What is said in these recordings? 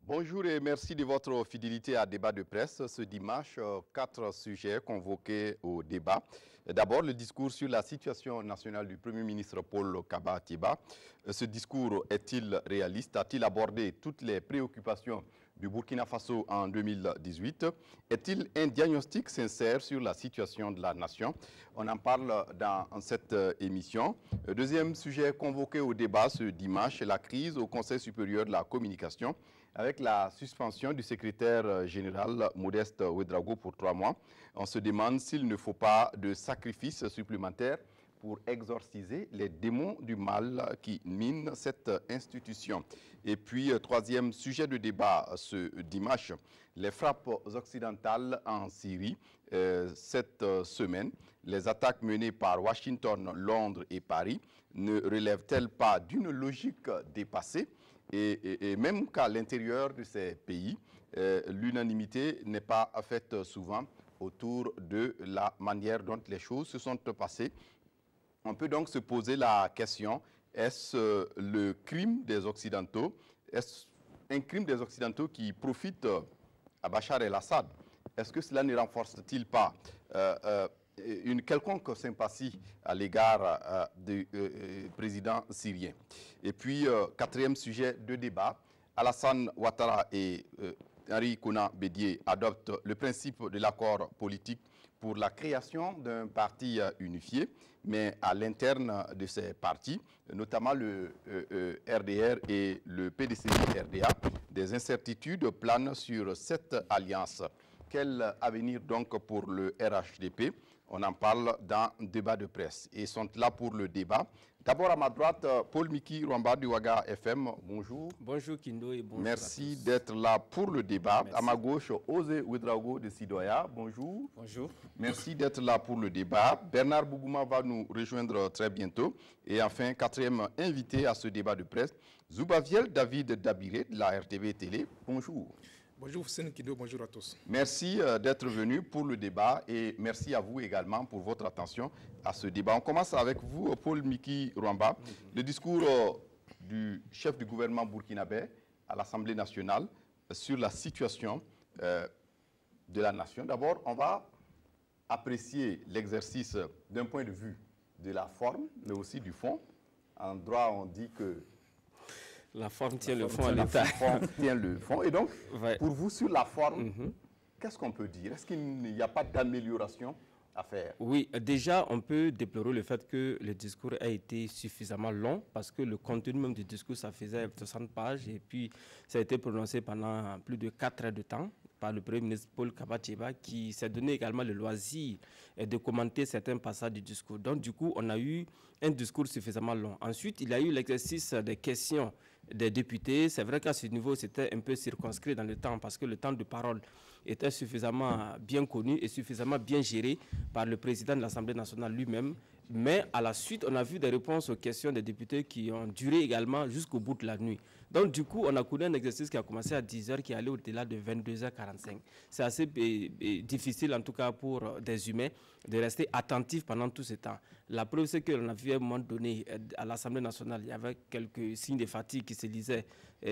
Bonjour et merci de votre fidélité à Débat de presse. Ce dimanche, 4 sujets convoqués au débat. D'abord, le discours sur la situation nationale du Premier ministre Paul Kaba Thiéba. Ce discours est-il réaliste? A-t-il abordé toutes les préoccupations du Burkina Faso en 2018? Est-il un diagnostic sincère sur la situation de la nation? On en parle dans cette émission. Deuxième sujet convoqué au débat ce dimanche, la crise au Conseil supérieur de la communication, avec la suspension du secrétaire général Modeste Ouedraogo pour 3 mois. On se demande s'il ne faut pas de sacrifices supplémentaires pour exorciser les démons du mal qui minent cette institution. Et puis, troisième sujet de débat ce dimanche, les frappes occidentales en Syrie. Cette semaine, les attaques menées par Washington, Londres et Paris ne relèvent-elles pas d'une logique dépassée? Et même qu'à l'intérieur de ces pays, l'unanimité n'est pas faite souvent autour de la manière dont les choses se sont passées. On peut donc se poser la question, est-ce le crime des Occidentaux? Est-ce un crime des Occidentaux qui profite à Bachar el-Assad? Est-ce que cela ne renforce-t-il pas une quelconque sympathie à l'égard du président syrien? Et puis, quatrième sujet de débat, Alassane Ouattara et Henri Konan Bédié adoptent le principe de l'accord politique pour la création d'un parti unifié, mais à l'interne de ces partis, notamment le RDR et le PDC-RDA, des incertitudes planent sur cette alliance. Quel avenir donc pour le RHDP? On en parle dans Débat de presse et sont là pour le débat. D'abord à ma droite, Paul Miki Rwamba du Ouaga FM. Bonjour. Bonjour Kindo et bonjour. Merci d'être là pour le débat. Merci. À ma gauche, Osé Ouedraogo de Sidoya. Bonjour. Bonjour. Merci d'être là pour le débat. Bernard Bougouma va nous rejoindre très bientôt. Et enfin, quatrième invité à ce débat de presse, Zoubaviel David Dabiré de la RTV Télé. Bonjour. Bonjour Hussein Kido, bonjour à tous. Merci d'être venu pour le débat et merci à vous également pour votre attention à ce débat. On commence avec vous, Paul Miki Rwamba. Le discours du chef du gouvernement burkinabé à l'Assemblée nationale sur la situation de la nation. D'abord, on va apprécier l'exercice d'un point de vue de la forme, mais aussi du fond. En droit, on dit que la forme tient le fond à l'État. La forme tient le fond. Et donc, ouais. Pour vous, sur la forme, qu'est-ce qu'on peut dire? Est-ce qu'il n'y a pas d'amélioration à faire? Oui, déjà, on peut déplorer le fait que le discours a été suffisamment long parce que le contenu même du discours, ça faisait 60 pages et puis ça a été prononcé pendant plus de 4 heures de temps par le Premier ministre Paul Kaba Thiéba qui s'est donné également le loisir de commenter certains passages du discours. Donc, du coup, on a eu un discours suffisamment long. Ensuite, il y a eu l'exercice des questions des députés. C'est vrai qu'à ce niveau, c'était un peu circonscrit dans le temps parce que le temps de parole était suffisamment bien connu et suffisamment bien géré par le président de l'Assemblée nationale lui-même. Mais à la suite, on a vu des réponses aux questions des députés qui ont duré également jusqu'au bout de la nuit. Donc du coup, on a connu un exercice qui a commencé à 10h, qui est allé au-delà de 22h45. C'est assez difficile, en tout cas pour des humains, de rester attentifs pendant tout ce temps. La preuve, c'est qu'on a vu à un moment donné, à l'Assemblée nationale, il y avait quelques signes de fatigue qui se lisaient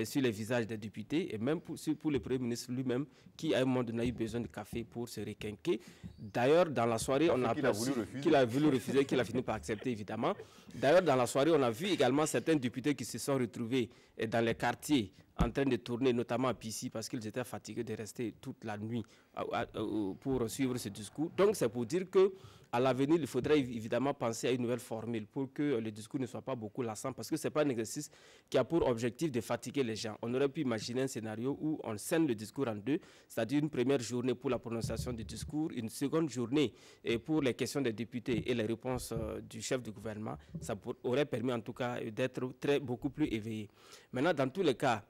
sur les visages des députés, et même pour le Premier ministre lui-même, qui à un moment donné a eu besoin de café pour se requinquer. D'ailleurs, dans la soirée, on a aperçu qu'il a voulu refuser, qu'il a fini par accepter, évidemment. D'ailleurs, dans la soirée, on a vu également certains députés qui se sont retrouvés dans les quartiers en train de tourner, notamment à Pissy, parce qu'ils étaient fatigués de rester toute la nuit pour suivre ce discours. Donc c'est pour dire qu'à l'avenir, il faudrait évidemment penser à une nouvelle formule pour que le discours ne soit pas beaucoup lassant, parce que ce n'est pas un exercice qui a pour objectif de fatiguer les gens. On aurait pu imaginer un scénario où on scinde le discours en deux, c'est-à-dire une première journée pour la prononciation du discours, une seconde journée pour les questions des députés et les réponses du chef du gouvernement. Ça aurait permis en tout cas d'être beaucoup plus éveillé. Maintenant, dans tous les cas,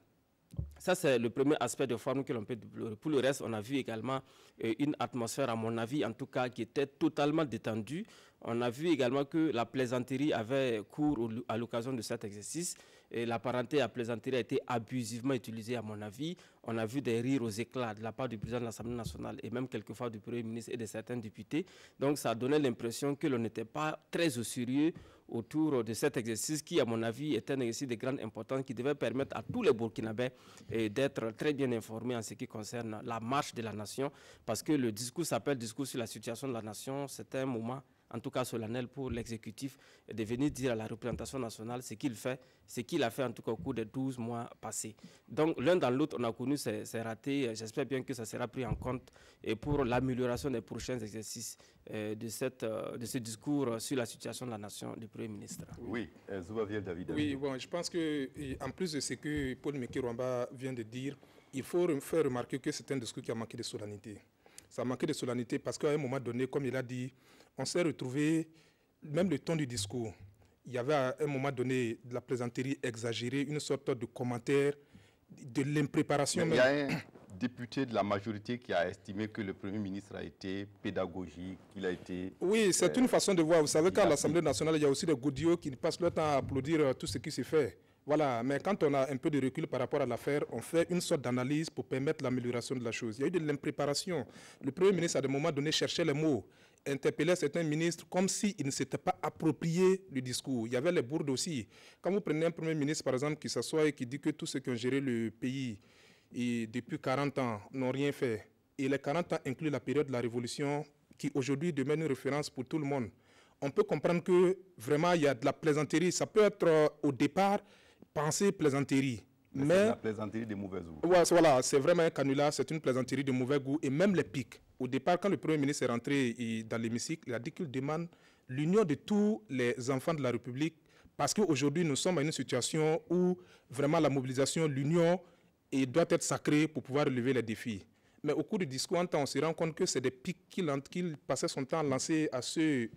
ça, c'est le premier aspect de forme que l'on peut déplorer. Pour le reste, on a vu également une atmosphère, à mon avis, en tout cas, qui était totalement détendue. On a vu également que la plaisanterie avait cours à l'occasion de cet exercice. Et la parenté à plaisanterie a été abusivement utilisée, à mon avis. On a vu des rires aux éclats de la part du président de l'Assemblée nationale et même quelquefois du Premier ministre et de certains députés. Donc, ça a donné l'impression que l'on n'était pas très au sérieux autour de cet exercice qui, à mon avis, est un exercice de grande importance qui devait permettre à tous les Burkinabés d'être très bien informés en ce qui concerne la marche de la nation, parce que le discours s'appelle discours sur la situation de la nation. C'est un moment, en tout cas solennel, pour l'exécutif de venir dire à la représentation nationale ce qu'il fait, ce qu'il a fait en tout cas au cours des 12 mois passés. Donc l'un dans l'autre, on a connu ces ratés. J'espère bien que ça sera pris en compte et pour l'amélioration des prochains exercices de ce discours sur la situation de la nation du Premier ministre. Oui, Zouaviel David. Oui, bon, je pense qu'en plus de ce que Paul Meké-Rwamba vient de dire, il faut faire remarquer que c'est un discours qui a manqué de solennité. Ça a manqué de solennité parce qu'à un moment donné, comme il a dit, on s'est retrouvé, même le ton du discours, il y avait à un moment donné de la plaisanterie exagérée, une sorte de commentaire, de l'impréparation. Il y a un député de la majorité qui a estimé que le Premier ministre a été pédagogique, qu'il a été... Oui, c'est une façon de voir. Vous savez qu'à l'Assemblée nationale, il y a aussi des godillots qui passent leur temps à applaudir tout ce qui se fait. Voilà, mais quand on a un peu de recul par rapport à l'affaire, on fait une sorte d'analyse pour permettre l'amélioration de la chose. Il y a eu de l'impréparation. Le Premier ministre, à un moment donné, cherchait les mots, interpellait certains ministres comme s'ils ne s'étaient pas approprié le discours. Il y avait les bourdes aussi. Quand vous prenez un Premier ministre, par exemple, qui s'assoit et qui dit que tous ceux qui ont géré le pays et depuis 40 ans n'ont rien fait, et les 40 ans incluent la période de la Révolution, qui aujourd'hui demeure une référence pour tout le monde, on peut comprendre que vraiment il y a de la plaisanterie. Ça peut être au départ pensée plaisanterie. Mais c'est la plaisanterie de mauvais goût. Voilà, c'est vraiment un canular, c'est une plaisanterie de mauvais goût. Et même les pics. Au départ, quand le Premier ministre est rentré dans l'hémicycle, il a dit qu'il demande l'union de tous les enfants de la République, parce qu'aujourd'hui, nous sommes à une situation où vraiment la mobilisation, l'union doit être sacrée pour pouvoir relever les défis. Mais au cours du discours, on se rend compte que c'est des pics qu'il passait son temps à lancer à ceux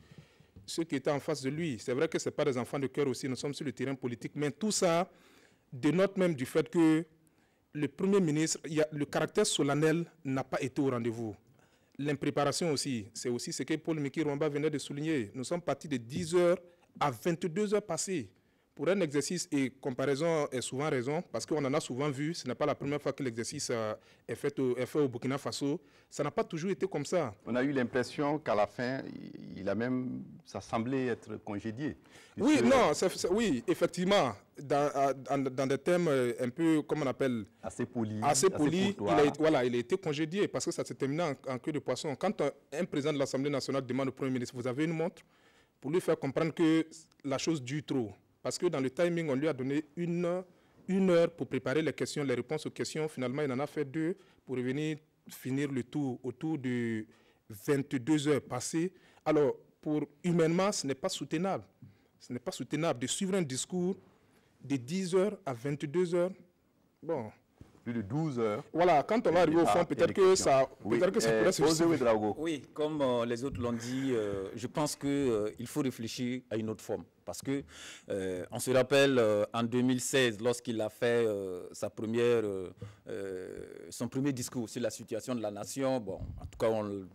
qui étaient en face de lui. C'est vrai que ce n'est pas des enfants de cœur aussi, nous sommes sur le terrain politique, mais tout ça dénote même du fait que le Premier ministre, le caractère solennel n'a pas été au rendez-vous. L'impréparation aussi, c'est aussi ce que Paul Meké-Rwamba venait de souligner. Nous sommes partis de 10 heures à 22 heures passées. Pour un exercice, et comparaison est souvent raison, parce qu'on en a souvent vu, ce n'est pas la première fois que l'exercice est fait au Burkina Faso, ça n'a pas toujours été comme ça. On a eu l'impression qu'à la fin, ça semblait être congédié. Oui, non, oui, effectivement, dans des thèmes un peu, comme on appelle... Assez polis. Il a été congédié, parce que ça s'est terminé en queue de poisson. Quand un président de l'Assemblée nationale demande au Premier ministre, vous avez une montre, pour lui faire comprendre que la chose dure trop. Parce que dans le timing, on lui a donné une heure pour préparer les questions, les réponses aux questions. Finalement, il en a fait 2 pour revenir finir le tour autour de 22 heures passées. Alors, humainement, ce n'est pas soutenable. Ce n'est pas soutenable de suivre un discours de 10 heures à 22 heures. Bon. Plus de 12 heures. Voilà, quand on va arriver au fond, peut-être que ça pourrait se justifier. Oui, comme les autres l'ont dit, je pense qu'il faut réfléchir à une autre forme. Parce que on se rappelle en 2016, lorsqu'il a fait son premier discours sur la situation de la nation, bon, en tout cas,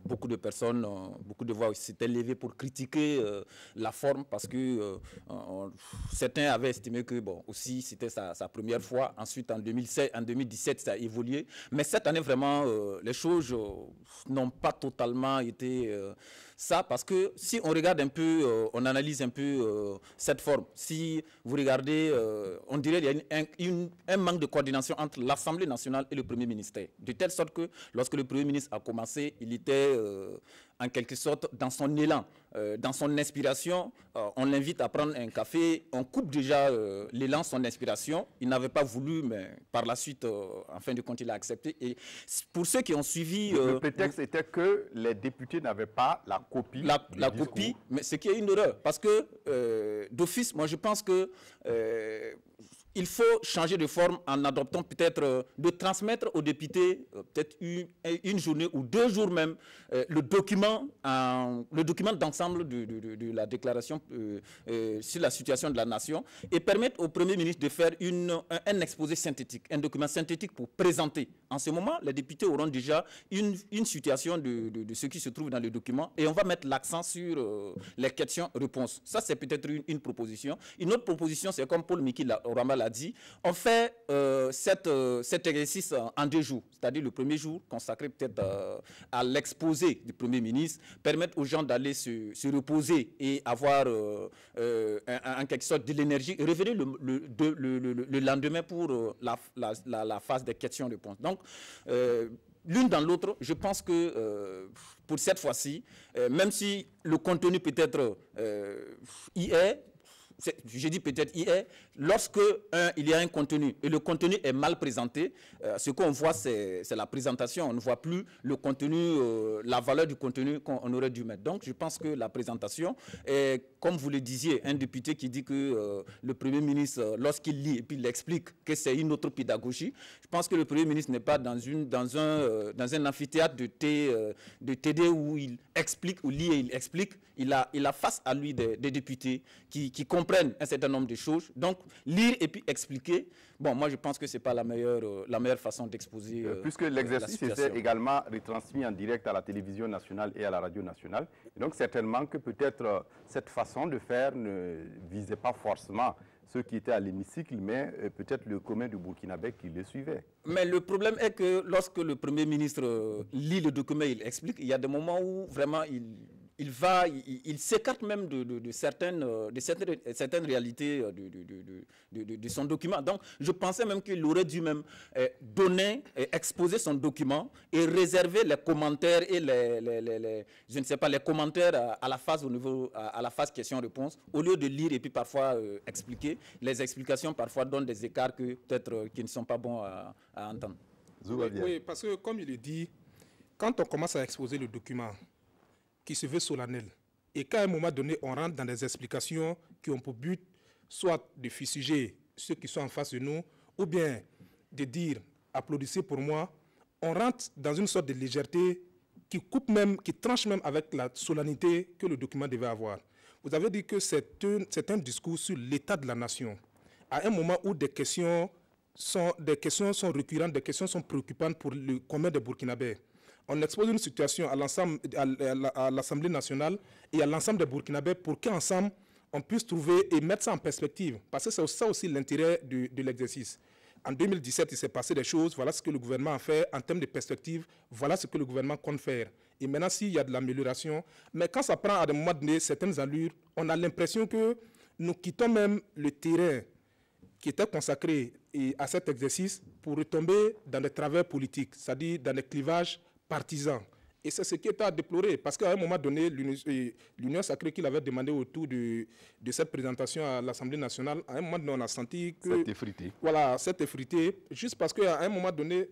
beaucoup de personnes, beaucoup de voix s'étaient levées pour critiquer la forme, parce que certains avaient estimé que bon, aussi c'était sa première fois. Ensuite, en 2017, ça a évolué. Mais cette année, vraiment, les choses n'ont pas totalement été... ça, parce que si on regarde un peu, on analyse un peu cette forme, si vous regardez, on dirait qu'il y a un manque de coordination entre l'Assemblée nationale et le Premier ministère. De telle sorte que lorsque le Premier ministre a commencé, il était en quelque sorte, dans son élan, dans son inspiration, on l'invite à prendre un café, on coupe déjà l'élan, son inspiration. Il n'avait pas voulu, mais par la suite, en fin de compte, il a accepté. Et pour ceux qui ont suivi... le prétexte était que les députés n'avaient pas la copie. La copie, mais ce qui est une erreur. Parce que, d'office, moi, je pense que... il faut changer de forme en adoptant peut-être de transmettre aux députés peut-être une journée ou 2 jours même le document d'ensemble de la déclaration sur la situation de la nation et permettre au Premier ministre de faire un exposé synthétique, un document synthétique pour présenter. En ce moment, les députés auront déjà une situation de ce qui se trouve dans le document et on va mettre l'accent sur les questions-réponses. Ça, c'est peut-être une proposition. Une autre proposition, c'est comme Paul Miki Orama l'a dit, on fait cet exercice en 2 jours, c'est-à-dire le premier jour consacré peut-être à l'exposé du Premier ministre, permettre aux gens d'aller se reposer et avoir en quelque sorte de l'énergie et revenir le lendemain pour la phase des questions-réponses. Donc, l'une dans l'autre, je pense que pour cette fois-ci, même si le contenu peut-être y est, je dis peut-être hier, lorsque il y a un contenu et le contenu est mal présenté, ce qu'on voit c'est la présentation, on ne voit plus le contenu, la valeur du contenu qu'on aurait dû mettre. Donc je pense que la présentation est, comme vous le disiez, un député qui dit que le Premier ministre, lorsqu'il lit et puis il explique que c'est une autre pédagogie, je pense que le Premier ministre n'est pas dans un amphithéâtre de TD où il explique, ou lit et il explique. Il a face à lui des députés qui comprennent un certain nombre de choses. Donc, lire et puis expliquer, bon, moi je pense que ce n'est pas la meilleure façon d'exposer puisque l'exercice était également retransmis en direct à la télévision nationale et à la radio nationale. Et donc, certainement que peut-être cette façon de faire ne visait pas forcément ceux qui étaient à l'hémicycle, mais peut-être le commun du Burkinabé qui le suivait. Mais le problème est que lorsque le Premier ministre lit le document, il explique, il y a des moments où vraiment il s'écarte même de certaines réalités de son document. Donc, je pensais même qu'il aurait dû même exposer son document et réserver les commentaires et les commentaires à la phase à la phase question-réponse, au lieu de lire et puis parfois expliquer. Les explications parfois donnent des écarts qui ne sont pas bons à entendre. Oui, parce que comme il le dit, quand on commence à exposer le document qui se veut solennel, et qu'à un moment donné, on rentre dans des explications qui ont pour but soit de fustiger ceux qui sont en face de nous, ou bien de dire « applaudissez pour moi », on rentre dans une sorte de légèreté qui coupe même, qui tranche même avec la solennité que le document devait avoir. Vous avez dit que c'est un discours sur l'état de la nation. À un moment où des questions sont récurrentes, des questions sont préoccupantes pour le commun des Burkinabés. On expose une situation à l'Assemblée nationale et à l'ensemble des Burkinabés pour qu'ensemble, on puisse trouver et mettre ça en perspective. Parce que c'est ça aussi l'intérêt de l'exercice. En 2017, il s'est passé des choses. Voilà ce que le gouvernement a fait en termes de perspective. Voilà ce que le gouvernement compte faire. Et maintenant, s'il y a de l'amélioration, mais quand ça prend à des moments donnés certaines allures, on a l'impression que nous quittons même le terrain qui était consacré à cet exercice pour retomber dans des travers politiques, c'est-à-dire dans des clivages partisans. Et c'est ce qui est à déplorer, parce qu'à un moment donné, l'Union sacrée qu'il avait demandé autour de cette présentation à l'Assemblée nationale, à un moment donné, on a senti que... C'est effrité. Voilà, c'est effrité, juste parce qu'à un moment donné,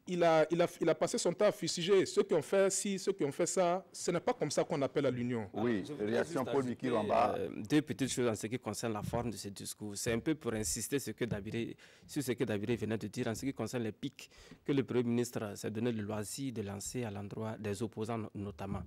il a passé son temps à fustiger ceux qui ont fait ci, ceux qui ont fait ça. Ce n'est pas comme ça qu'on appelle à l'Union. Oui, réaction Paul Miki Ramba. 2 petites choses en ce qui concerne la forme de ce discours. C'est un peu pour insister sur ce que Dabiré venait de dire en ce qui concerne les pics que le Premier ministre s'est donné le loisir de lancer à l'endroit des opposants notamment.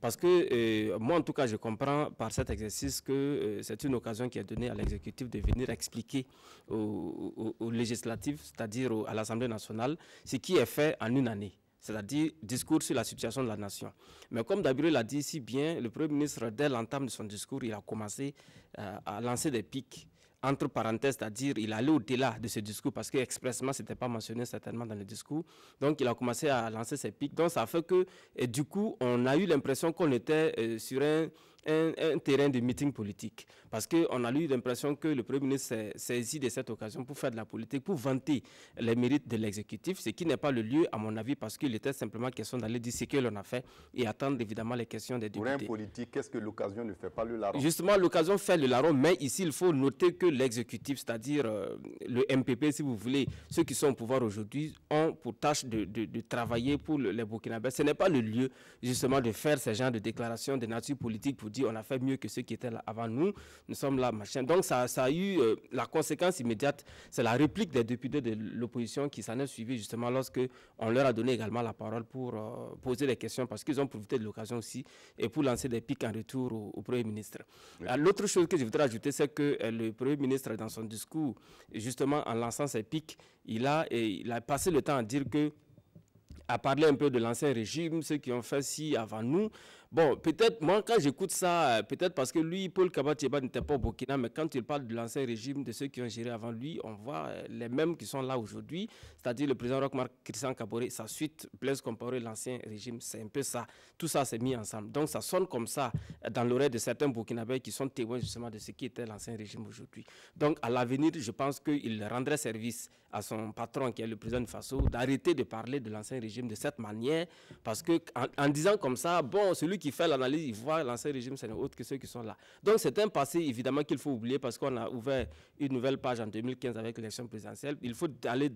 Parce que moi, en tout cas, je comprends par cet exercice que c'est une occasion qui est donnée à l'exécutif de venir expliquer au législatif, c'est-à-dire à l'Assemblée nationale, ce qui est fait en une année, c'est-à-dire discours sur la situation de la nation. Mais comme Dabiré l'a dit si bien, le Premier ministre, dès l'entame de son discours, il a commencé à lancer des pics, entre parenthèses, c'est-à-dire il allait au-delà de ce discours parce qu'expressement, ce n'était pas mentionné certainement dans le discours. Donc, il a commencé à lancer ces pics. Donc, ça fait que, et du coup, on a eu l'impression qu'on était sur un un terrain de meeting politique. Parce qu'on a eu l'impression que le Premier ministre s'est saisi de cette occasion pour faire de la politique, pour vanter les mérites de l'exécutif, ce qui n'est pas le lieu, à mon avis, parce qu'il était simplement question d'aller dire ce que l'on a fait et attendre évidemment les questions des députés. Pour un politique, qu'est-ce que l'occasion ne fait pas le larron? Justement, l'occasion fait le larron, mais ici, il faut noter que l'exécutif, c'est-à-dire le MPP, si vous voulez, ceux qui sont au pouvoir aujourd'hui, ont pour tâche de travailler pour les Burkinabés. Ce n'est pas le lieu, justement, de faire ce genre de déclarations de nature politique pour dire on a fait mieux que ceux qui étaient là avant nous, nous sommes là, machin. Donc, ça a eu la conséquence immédiate, c'est la réplique des députés de l'opposition qui s'en est suivie, justement, lorsque on leur a donné également la parole pour poser des questions, parce qu'ils ont profité de l'occasion aussi, et pour lancer des pics en retour au Premier ministre. Oui. L'autre chose que je voudrais ajouter, c'est que le Premier ministre, dans son discours, justement, en lançant ses pics, il a passé le temps à dire que, à parler un peu de l'ancien régime, ceux qui ont fait ci avant nous. Bon, peut-être, moi, quand j'écoute ça, peut-être parce que lui, Paul Kaba-Thiéba n'était pas au Burkina, mais quand il parle de l'ancien régime, de ceux qui ont géré avant lui, on voit les mêmes qui sont là aujourd'hui, c'est-à-dire le président Roch Marc Christian Kaboré, sa suite, Blaise Compaoré, l'ancien régime, c'est un peu ça. Tout ça s'est mis ensemble. Donc, ça sonne comme ça dans l'oreille de certains Burkinabés qui sont témoins justement de ce qui était l'ancien régime aujourd'hui. Donc, à l'avenir, je pense qu'il rendrait service à son patron, qui est le président de Faso, d'arrêter de parler de l'ancien régime de cette manière, parce qu'en disant comme ça, bon, celui qui fait l'analyse, il voit l'ancien régime, c'est autre que ceux qui sont là. Donc c'est un passé évidemment qu'il faut oublier, parce qu'on a ouvert une nouvelle page en 2015 avec l'élection présidentielle. Il faut aller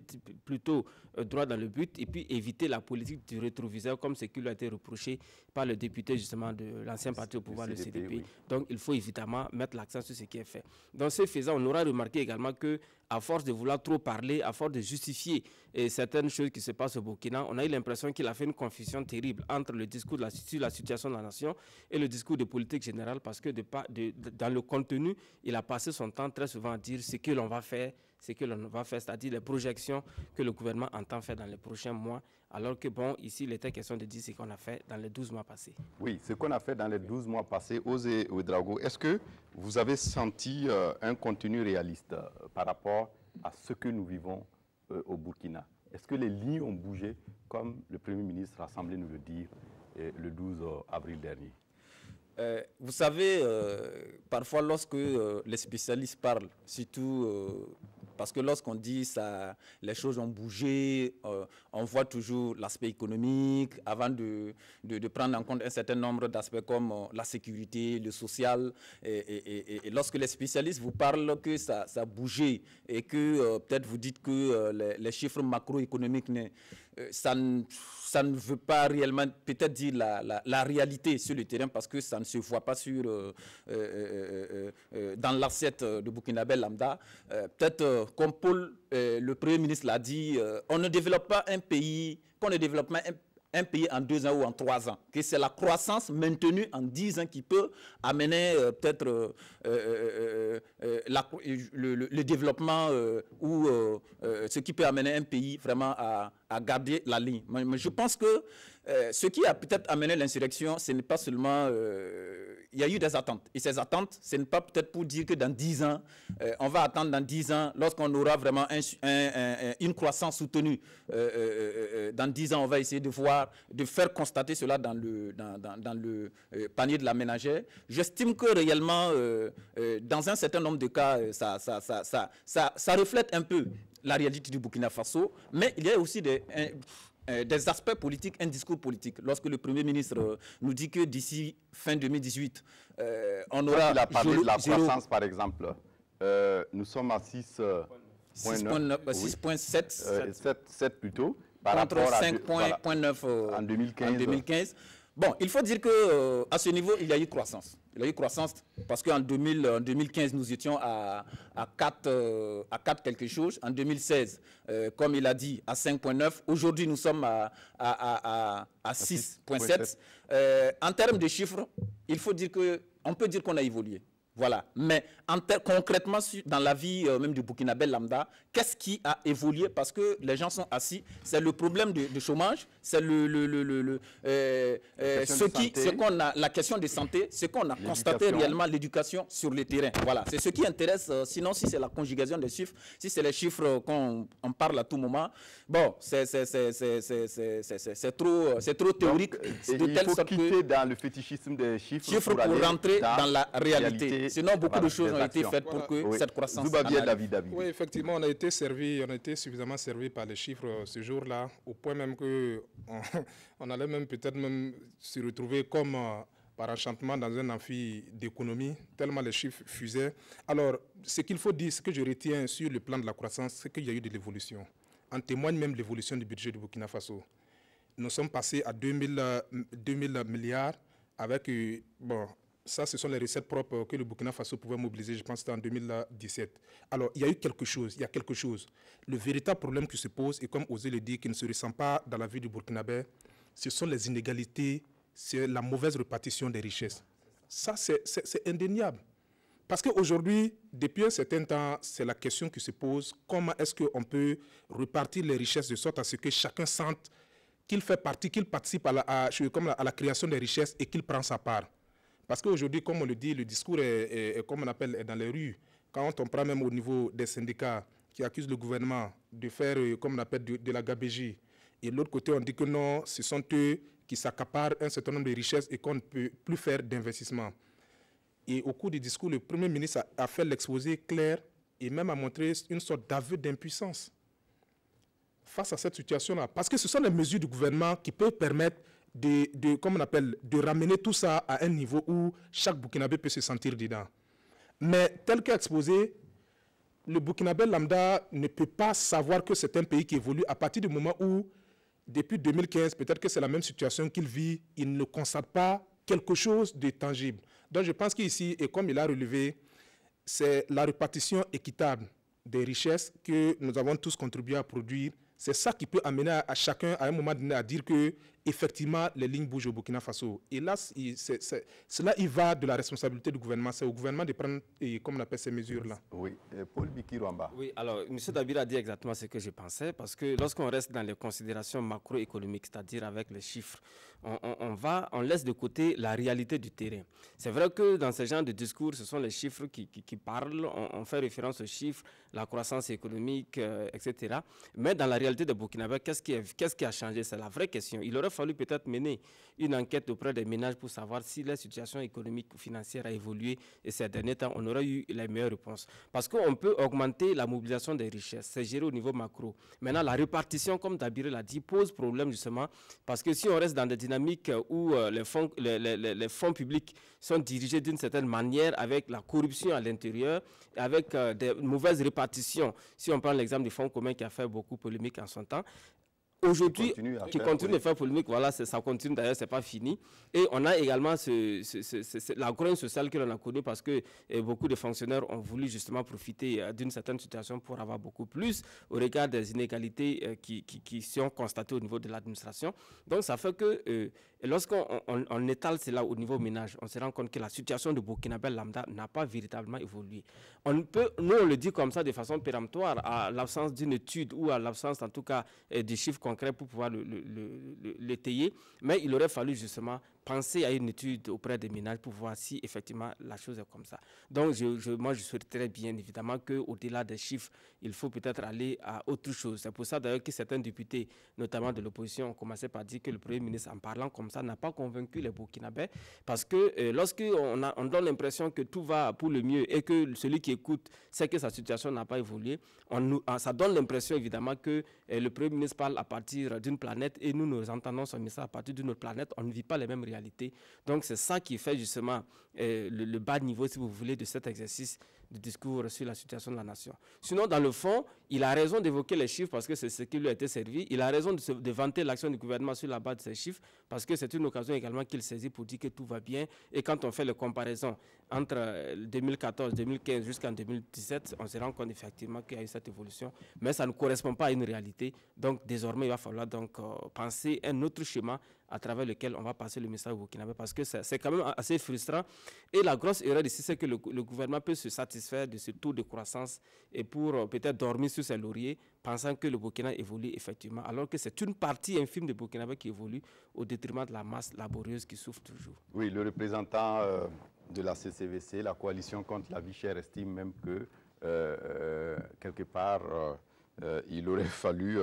plutôt droit dans le but et puis éviter la politique du rétroviseur, comme ce qui lui a été reproché par le député justement de l'ancien parti au pouvoir, le CDP. Oui. Donc il faut évidemment mettre l'accent sur ce qui est fait. Dans ce faisant, on aura remarqué également que à force de vouloir trop parler, à force de justifier certaines choses qui se passent au Burkina, on a eu l'impression qu'il a fait une confusion terrible entre le discours sur la situation de la nation et le discours de politique générale, parce que dans le contenu, il a passé son temps très souvent à dire ce que l'on va faire, c'est-à-dire les projections que le gouvernement entend faire dans les prochains mois, alors que, bon, ici, il était question de dire ce qu'on a fait dans les 12 mois passés. Oui, ce qu'on a fait dans les 12 mois passés, Osé Ouedraogo, est-ce que vous avez senti un contenu réaliste par rapport à ce que nous vivons au Burkina? Est-ce que les lignes ont bougé, comme le Premier ministre a semblé nous le dire le 12 avril dernier? Vous savez, parfois lorsque les spécialistes parlent, surtout parce que lorsqu'on dit ça, les choses ont bougé, on voit toujours l'aspect économique avant de prendre en compte un certain nombre d'aspects comme la sécurité, le social. Et lorsque les spécialistes vous parlent que ça a bougé et que peut-être vous dites que les chiffres macroéconomiques, ça ne veut pas réellement peut-être dire la réalité sur le terrain, parce que ça ne se voit pas dans l'assiette de Burkinabé lambda. Peut-être, comme Paul, le Premier ministre l'a dit, on ne développe pas un pays, qu'on ne développe pas un pays en 2 ans ou en 3 ans, que c'est la croissance maintenue en 10 ans qui peut amener peut-être le développement ou ce qui peut amener un pays vraiment à garder la ligne. Mais je pense que ce qui a peut-être amené l'insurrection, ce n'est pas seulement... il y a eu des attentes. Et ces attentes, ce n'est pas peut-être pour dire que dans 10 ans, on va attendre dans 10 ans, lorsqu'on aura vraiment une croissance soutenue, dans 10 ans, on va essayer de faire constater cela dans le panier de la ménagère. J'estime que réellement, dans un certain nombre de cas, ça reflète un peu la réalité du Burkina Faso, mais il y a aussi des aspects politiques, un discours politique. Lorsque le Premier ministre nous dit que d'ici fin 2018, on aura... Il a parlé de la croissance, par exemple. Nous sommes à 6,7 7 plutôt, par rapport à 5,9 en 2015. Bon, il faut dire qu'à ce niveau, il y a eu croissance. Il y a eu croissance parce qu'en 2015, nous étions à 4 quelque chose. En 2016, comme il a dit, à 5,9. Aujourd'hui, nous sommes à 6,7. En termes de chiffres, il faut dire on peut dire qu'on a évolué. Voilà. Mais concrètement, dans la vie même du Burkinabé lambda, qu'est-ce qui a évolué? Parce que les gens sont assis. C'est le problème du chômage, c'est la question de santé, ce qu'on a constaté réellement, l'éducation sur le terrain. Voilà. C'est ce qui intéresse. Sinon, si c'est la conjugation des chiffres, si c'est les chiffres qu'on parle à tout moment, bon, c'est trop théorique. Donc, il faut quitter dans le fétichisme des chiffres pour rentrer dans la réalité. Sinon, beaucoup de choses ont été faites pour que cette croissance... David. Oui, effectivement, on a été suffisamment servi par les chiffres ce jour-là, au point même qu'on allait peut-être se retrouver comme par enchantement dans un amphi d'économie, tellement les chiffres fusaient. Alors, ce qu'il faut dire, ce que je retiens sur le plan de la croissance, c'est qu'il y a eu de l'évolution. En témoigne même l'évolution du budget du Burkina Faso. Nous sommes passés à 2000 milliards avec... Ça, ce sont les recettes propres que le Burkina Faso pouvait mobiliser, je pense que c'était en 2017. Alors, il y a quelque chose. Le véritable problème qui se pose, et comme osé le dire, qui ne se ressent pas dans la vie du Burkinabé, ce sont les inégalités, c'est la mauvaise répartition des richesses. Ça, c'est indéniable. Parce qu'aujourd'hui, depuis un certain temps, c'est la question qui se pose. Comment est-ce qu'on peut repartir les richesses de sorte à ce que chacun sente qu'il fait partie, qu'il participe à la création des richesses et qu'il prend sa part? Parce qu'aujourd'hui, comme on le dit, le discours est comme on appelle, est dans les rues. Quand on prend même au niveau des syndicats qui accusent le gouvernement de faire, comme on appelle, de la gabégie. Et de l'autre côté, on dit que non, ce sont eux qui s'accaparent un certain nombre de richesses et qu'on ne peut plus faire d'investissement. Et au cours du discours, le Premier ministre a fait l'exposé clair et même a montré une sorte d'aveu d'impuissance face à cette situation-là. Parce que ce sont les mesures du gouvernement qui peuvent permettre de ramener tout ça à un niveau où chaque Burkinabé peut se sentir dedans. Mais tel qu'exposé, le Burkinabé lambda ne peut pas savoir que c'est un pays qui évolue à partir du moment où, depuis 2015, peut-être que c'est la même situation qu'il vit, il ne constate pas quelque chose de tangible. Donc je pense qu'ici, et comme il a relevé, c'est la répartition équitable des richesses que nous avons tous contribué à produire. C'est ça qui peut amener à chacun, à un moment donné, à dire que effectivement, les lignes bougent au Burkina Faso. Et là, cela y va de la responsabilité du gouvernement. C'est au gouvernement de prendre, comme on appelle, ces mesures-là. Oui, Paul Bikirwamba. Oui, alors, M. Dabira a dit exactement ce que je pensais, parce que lorsqu'on reste dans les considérations macroéconomiques, c'est-à-dire avec les chiffres, on laisse de côté la réalité du terrain. C'est vrai que dans ce genre de discours, ce sont les chiffres qui parlent, on fait référence aux chiffres, la croissance économique, etc. Mais dans la réalité de Burkinabé, qu'est-ce qui a changé? C'est la vraie question. Il aurait fallu peut-être mener une enquête auprès des ménages pour savoir si la situation économique ou financière a évolué, et ces derniers temps, on aurait eu les meilleures réponses. Parce qu'on peut augmenter la mobilisation des richesses, c'est géré au niveau macro. Maintenant, la répartition, comme Dabiré l'a dit, pose problème justement, parce que si on reste dans des dynamiques où les fonds publics sont dirigés d'une certaine manière, avec la corruption à l'intérieur, avec des mauvaises répartitions, si on prend l'exemple du fonds commun qui a fait beaucoup polémique en son temps, aujourd'hui, qui continue de faire polémique, voilà, ça continue d'ailleurs, c'est pas fini. Et on a également la grogne sociale que l'on a connue parce que beaucoup de fonctionnaires ont voulu justement profiter d'une certaine situation pour avoir beaucoup plus au regard des inégalités qui sont constatées au niveau de l'administration. Donc ça fait que lorsqu'on étale cela au niveau ménage, on se rend compte que la situation de Burkinabé lambda n'a pas véritablement évolué. Nous, on le dit comme ça de façon péremptoire, à l'absence d'une étude ou à l'absence en tout cas des chiffres concret pour pouvoir l'étayer, mais il aurait fallu justement penser à une étude auprès des ménages pour voir si effectivement la chose est comme ça. Donc moi je souhaiterais bien évidemment qu'au-delà des chiffres, il faut peut-être aller à autre chose. C'est pour ça d'ailleurs que certains députés, notamment de l'opposition, ont commencé par dire que le Premier ministre, en parlant comme ça, n'a pas convaincu les Burkinabés, parce que lorsqu'on donne l'impression que tout va pour le mieux et que celui qui écoute sait que sa situation n'a pas évolué, ça donne l'impression évidemment que le Premier ministre parle à partir d'une planète et nous entendons son message à partir d'une autre planète. On ne vit pas les mêmes réalités. Donc c'est ça qui fait justement le bas niveau, si vous voulez, de cet exercice de discours sur la situation de la nation. Sinon, dans le fond, il a raison d'évoquer les chiffres parce que c'est ce qui lui a été servi. Il a raison de vanter l'action du gouvernement sur la base de ces chiffres parce que c'est une occasion également qu'il saisit pour dire que tout va bien. Et quand on fait les comparaisons entre 2014, 2015 jusqu'en 2017, on se rend compte effectivement qu'il y a eu cette évolution. Mais ça ne correspond pas à une réalité. Donc désormais, il va falloir donc penser un autre schéma à travers lequel on va passer le message au Burkinabé, parce que c'est quand même assez frustrant. Et la grosse erreur ici, c'est que le gouvernement peut se satisfaire de ce taux de croissance et pour peut-être dormir sur ses lauriers, pensant que le Burkina évolue effectivement, alors que c'est une partie infime des Burkinabés qui évolue au détriment de la masse laborieuse qui souffre toujours. Oui, le représentant de la CCVC, la coalition contre la vie chère, estime même que quelque part, il aurait fallu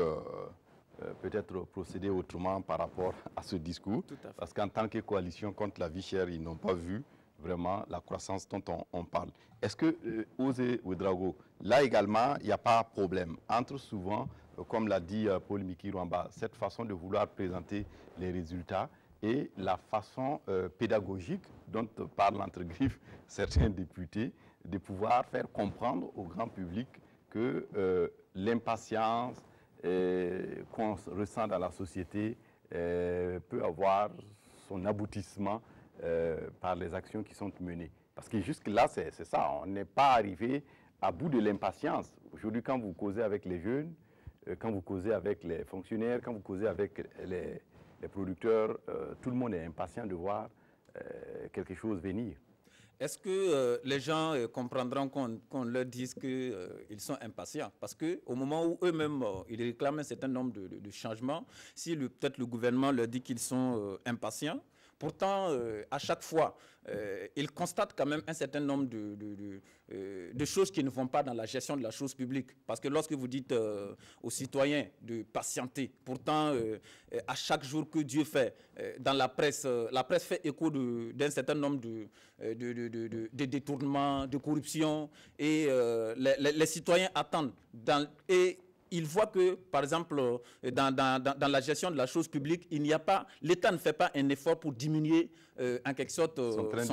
peut-être procéder autrement par rapport à ce discours. Parce qu'en tant que coalition contre la vie chère, ils n'ont pas vu vraiment la croissance dont on parle. Est-ce que, Osé Ouedraogo, là également, il n'y a pas de problème entre souvent, comme l'a dit Paul Miki Rwamba, cette façon de vouloir présenter les résultats et la façon pédagogique dont parlent entre griffes certains députés de pouvoir faire comprendre au grand public que l'impatience qu'on ressent dans la société peut avoir son aboutissement par les actions qui sont menées. Parce que jusque-là, c'est ça, on n'est pas arrivé à bout de l'impatience. Aujourd'hui, quand vous causez avec les jeunes, quand vous causez avec les fonctionnaires, quand vous causez avec les producteurs, tout le monde est impatient de voir quelque chose venir. Est-ce que les gens comprendront qu'on leur dise qu'ils sont impatients? Parce qu'au moment où eux-mêmes, ils réclament un certain nombre de changements, si peut-être le gouvernement leur dit qu'ils sont impatients, pourtant, à chaque fois, ils constatent quand même un certain nombre de choses qui ne vont pas dans la gestion de la chose publique. Parce que lorsque vous dites aux citoyens de patienter, pourtant, à chaque jour que Dieu fait, dans la presse fait écho d'un certain nombre de détournements, de corruption, et les citoyens attendent. Et ils voient que, par exemple, dans la gestion de la chose publique, l'État ne fait pas un effort pour diminuer, en quelque sorte,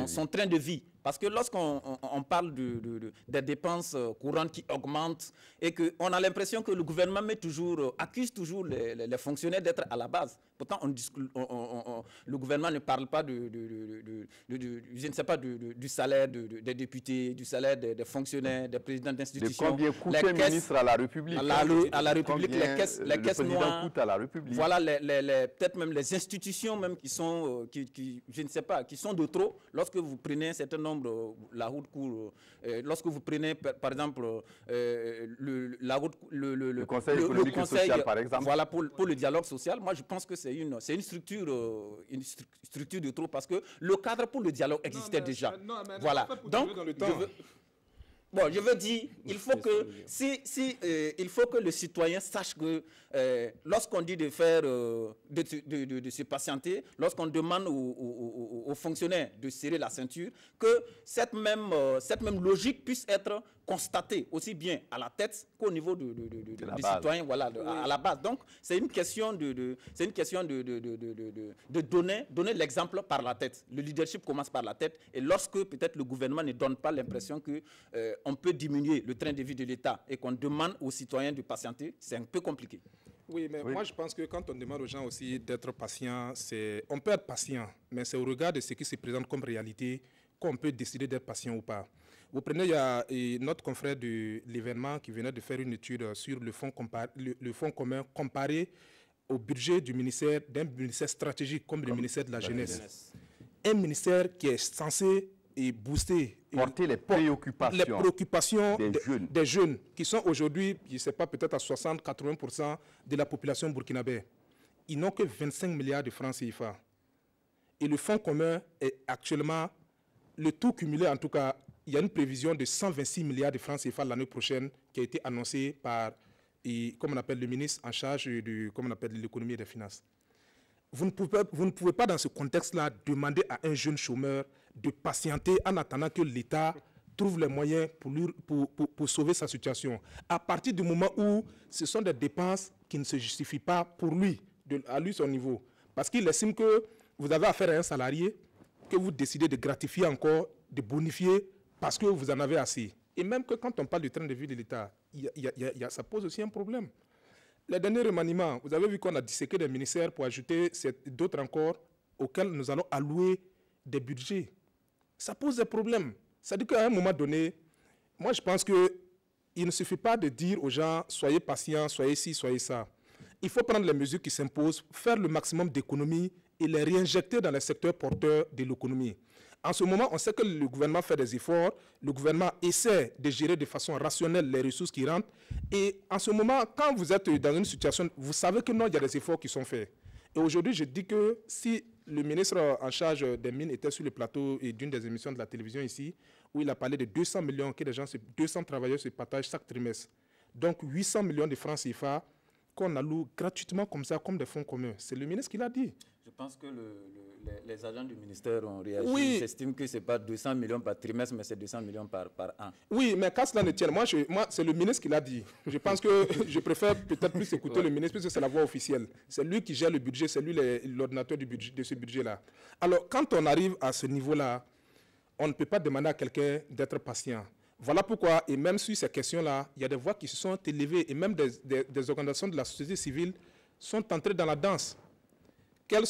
son train de vie. Parce que lorsqu'on parle des dépenses courantes qui augmentent et qu'on a l'impression que le gouvernement accuse toujours les fonctionnaires d'être à la base. Pourtant, le gouvernement ne parle pas je ne sais pas, du salaire des députés, du salaire des fonctionnaires, des présidents d'institutions. De combien coûte un ministre à la République? À la République, les caisses noires. Coûte à la République. Voilà, peut-être même les institutions même qui sont, je ne sais pas, qui sont de trop. Lorsque vous prenez un certain nombre, la route court, lorsque vous prenez par exemple le Conseil économique et social, par exemple. Voilà, pour le dialogue social, moi je pense que c'est une structure de trop, parce que le cadre pour le dialogue existait déjà. Voilà, donc je veux dire, il faut que il faut que le citoyen sache que lorsqu'on dit de faire, de se patienter, lorsqu'on demande aux fonctionnaires de serrer la ceinture, que cette même logique puisse être constatée aussi bien à la tête qu'au niveau du citoyen, voilà, à la base. Donc, c'est une question de donner l'exemple par la tête. Le leadership commence par la tête, et lorsque peut-être le gouvernement ne donne pas l'impression que on peut diminuer le train de vie de l'État et qu'on demande aux citoyens de patienter, c'est un peu compliqué. Oui, mais moi je pense que quand on demande aux gens aussi d'être patients, on peut être patient, mais c'est au regard de ce qui se présente comme réalité qu'on peut décider d'être patient ou pas. Vous prenez, il y a notre confrère de l'événement qui venait de faire une étude sur le fonds commun comparé au budget d'un ministère stratégique comme le ministère de la Jeunesse. Un ministère qui est censé booster, porter les préoccupations des jeunes qui sont aujourd'hui, je ne sais pas, peut-être à 60-80% de la population burkinabé. Ils n'ont que 25 milliards de francs CFA. Et le fonds commun est actuellement, le tout cumulé en tout cas, il y a une prévision de 126 milliards de francs CFA l'année prochaine qui a été annoncée par, comme on appelle, le ministre en charge de l'économie et des finances. Vous ne pouvez pas, dans ce contexte-là, demander à un jeune chômeur de patienter en attendant que l'État trouve les moyens pour sauver sa situation. À partir du moment où ce sont des dépenses qui ne se justifient pas pour lui, à lui son niveau. Parce qu'il estime que vous avez affaire à un salarié, que vous décidez de gratifier encore, de bonifier, parce que vous en avez assez. Et même que quand on parle du train de vie de l'État, ça pose aussi un problème. Les derniers remaniements, vous avez vu qu'on a disséqué des ministères pour ajouter d'autres encore auxquels nous allons allouer des budgets. Ça pose des problèmes. C'est-à-dire qu'à un moment donné, moi je pense qu'il ne suffit pas de dire aux gens « soyez patients, soyez ci, soyez ça ». Il faut prendre les mesures qui s'imposent, faire le maximum d'économies et les réinjecter dans les secteurs porteurs de l'économie. En ce moment, on sait que le gouvernement fait des efforts, le gouvernement essaie de gérer de façon rationnelle les ressources qui rentrent. Et en ce moment, quand vous êtes dans une situation, vous savez que non, il y a des efforts qui sont faits. Et aujourd'hui, je dis que si le ministre en charge des mines était sur le plateau d'une des émissions de la télévision ici, où il a parlé de 200 millions que 200 travailleurs se partagent chaque trimestre. Donc 800 millions de francs CFA qu'on alloue gratuitement comme ça, comme des fonds communs. C'est le ministre qui l'a dit. Je pense que les agents du ministère ont réagi. Oui. Ils estiment que ce n'est pas 200 millions par trimestre, mais c'est 200 millions par an. Oui, mais quand cela ne tient, moi c'est le ministre qui l'a dit. Je pense que je préfère peut-être plus écouter le ministre, puisque c'est la voix officielle. C'est lui qui gère le budget, c'est lui l'ordinateur de ce budget-là. Alors, quand on arrive à ce niveau-là, on ne peut pas demander à quelqu'un d'être patient. Voilà pourquoi, et même sur ces questions-là, il y a des voix qui se sont élevées, et même des organisations de la société civile sont entrées dans la danse. Quel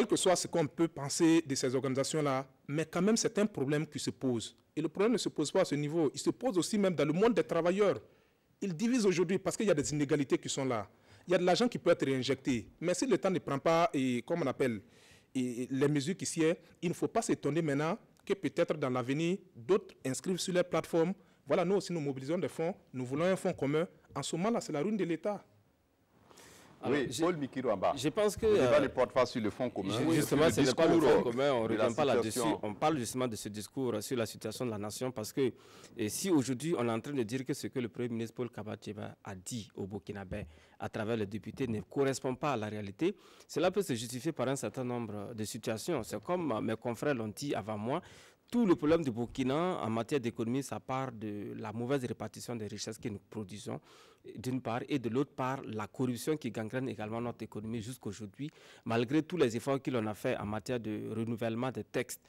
que soit ce qu'on peut penser de ces organisations-là, mais quand même, c'est un problème qui se pose. Et le problème ne se pose pas à ce niveau, il se pose aussi même dans le monde des travailleurs. Ils divisent aujourd'hui parce qu'il y a des inégalités qui sont là. Il y a de l'argent qui peut être réinjecté. Mais si l'État ne prend pas, comme on appelle, les mesures qui s'y est, il ne faut pas s'étonner maintenant que peut-être dans l'avenir, d'autres inscrivent sur les plateformes. Voilà, nous aussi, nous mobilisons des fonds. Nous voulons un fonds commun. En ce moment-là, c'est la ruine de l'État. Alors, oui, Paul Mikirouamba. Je pense que... Le débat ne porte pas sur le fonds commun. Justement, ce n'est pas le fonds commun, on ne revient pas là-dessus. On parle justement de ce discours sur la situation de la nation parce que si aujourd'hui on est en train de dire que ce que le Premier ministre Paul Kabatcheba a dit au Burkinabé à travers les députés ne correspond pas à la réalité, cela peut se justifier par un certain nombre de situations. C'est comme mes confrères l'ont dit avant moi, tout le problème du Burkina en matière d'économie, ça part de la mauvaise répartition des richesses que nous produisons, d'une part, et de l'autre part, la corruption qui gangrène également notre économie jusqu'aujourd'hui, malgré tous les efforts que l'on a fait en matière de renouvellement des textes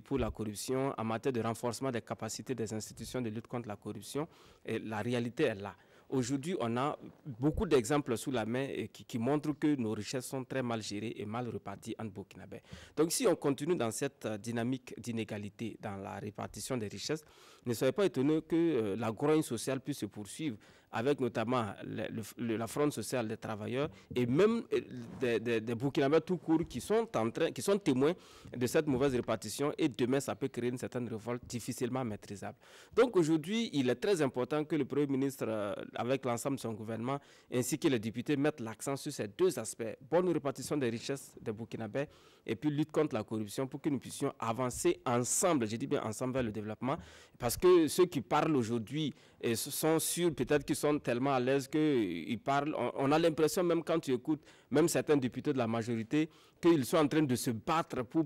pour la corruption, en matière de renforcement des capacités des institutions de lutte contre la corruption, et la réalité est là. Aujourd'hui, on a beaucoup d'exemples sous la main qui montrent que nos richesses sont très mal gérées et mal reparties en Burkinabé. Donc si on continue dans cette dynamique d'inégalité dans la répartition des richesses, ne soyez pas étonnés que la grogne sociale puisse se poursuivre avec notamment la fronde sociale des travailleurs et même des Burkinabés tout court qui sont témoins de cette mauvaise répartition et demain ça peut créer une certaine révolte difficilement maîtrisable. Donc aujourd'hui, il est très important que le Premier ministre, avec l'ensemble de son gouvernement, ainsi que les députés mettent l'accent sur ces deux aspects, bonne répartition des richesses des Burkinabés et puis lutte contre la corruption pour que nous puissions avancer ensemble, je dis bien ensemble vers le développement, parce que ceux qui parlent aujourd'hui sont sûrs peut-être qu'ils sont tellement à l'aise qu'ils parlent, on a l'impression même quand tu écoutes même certains députés de la majorité qu'ils sont en train de se battre pour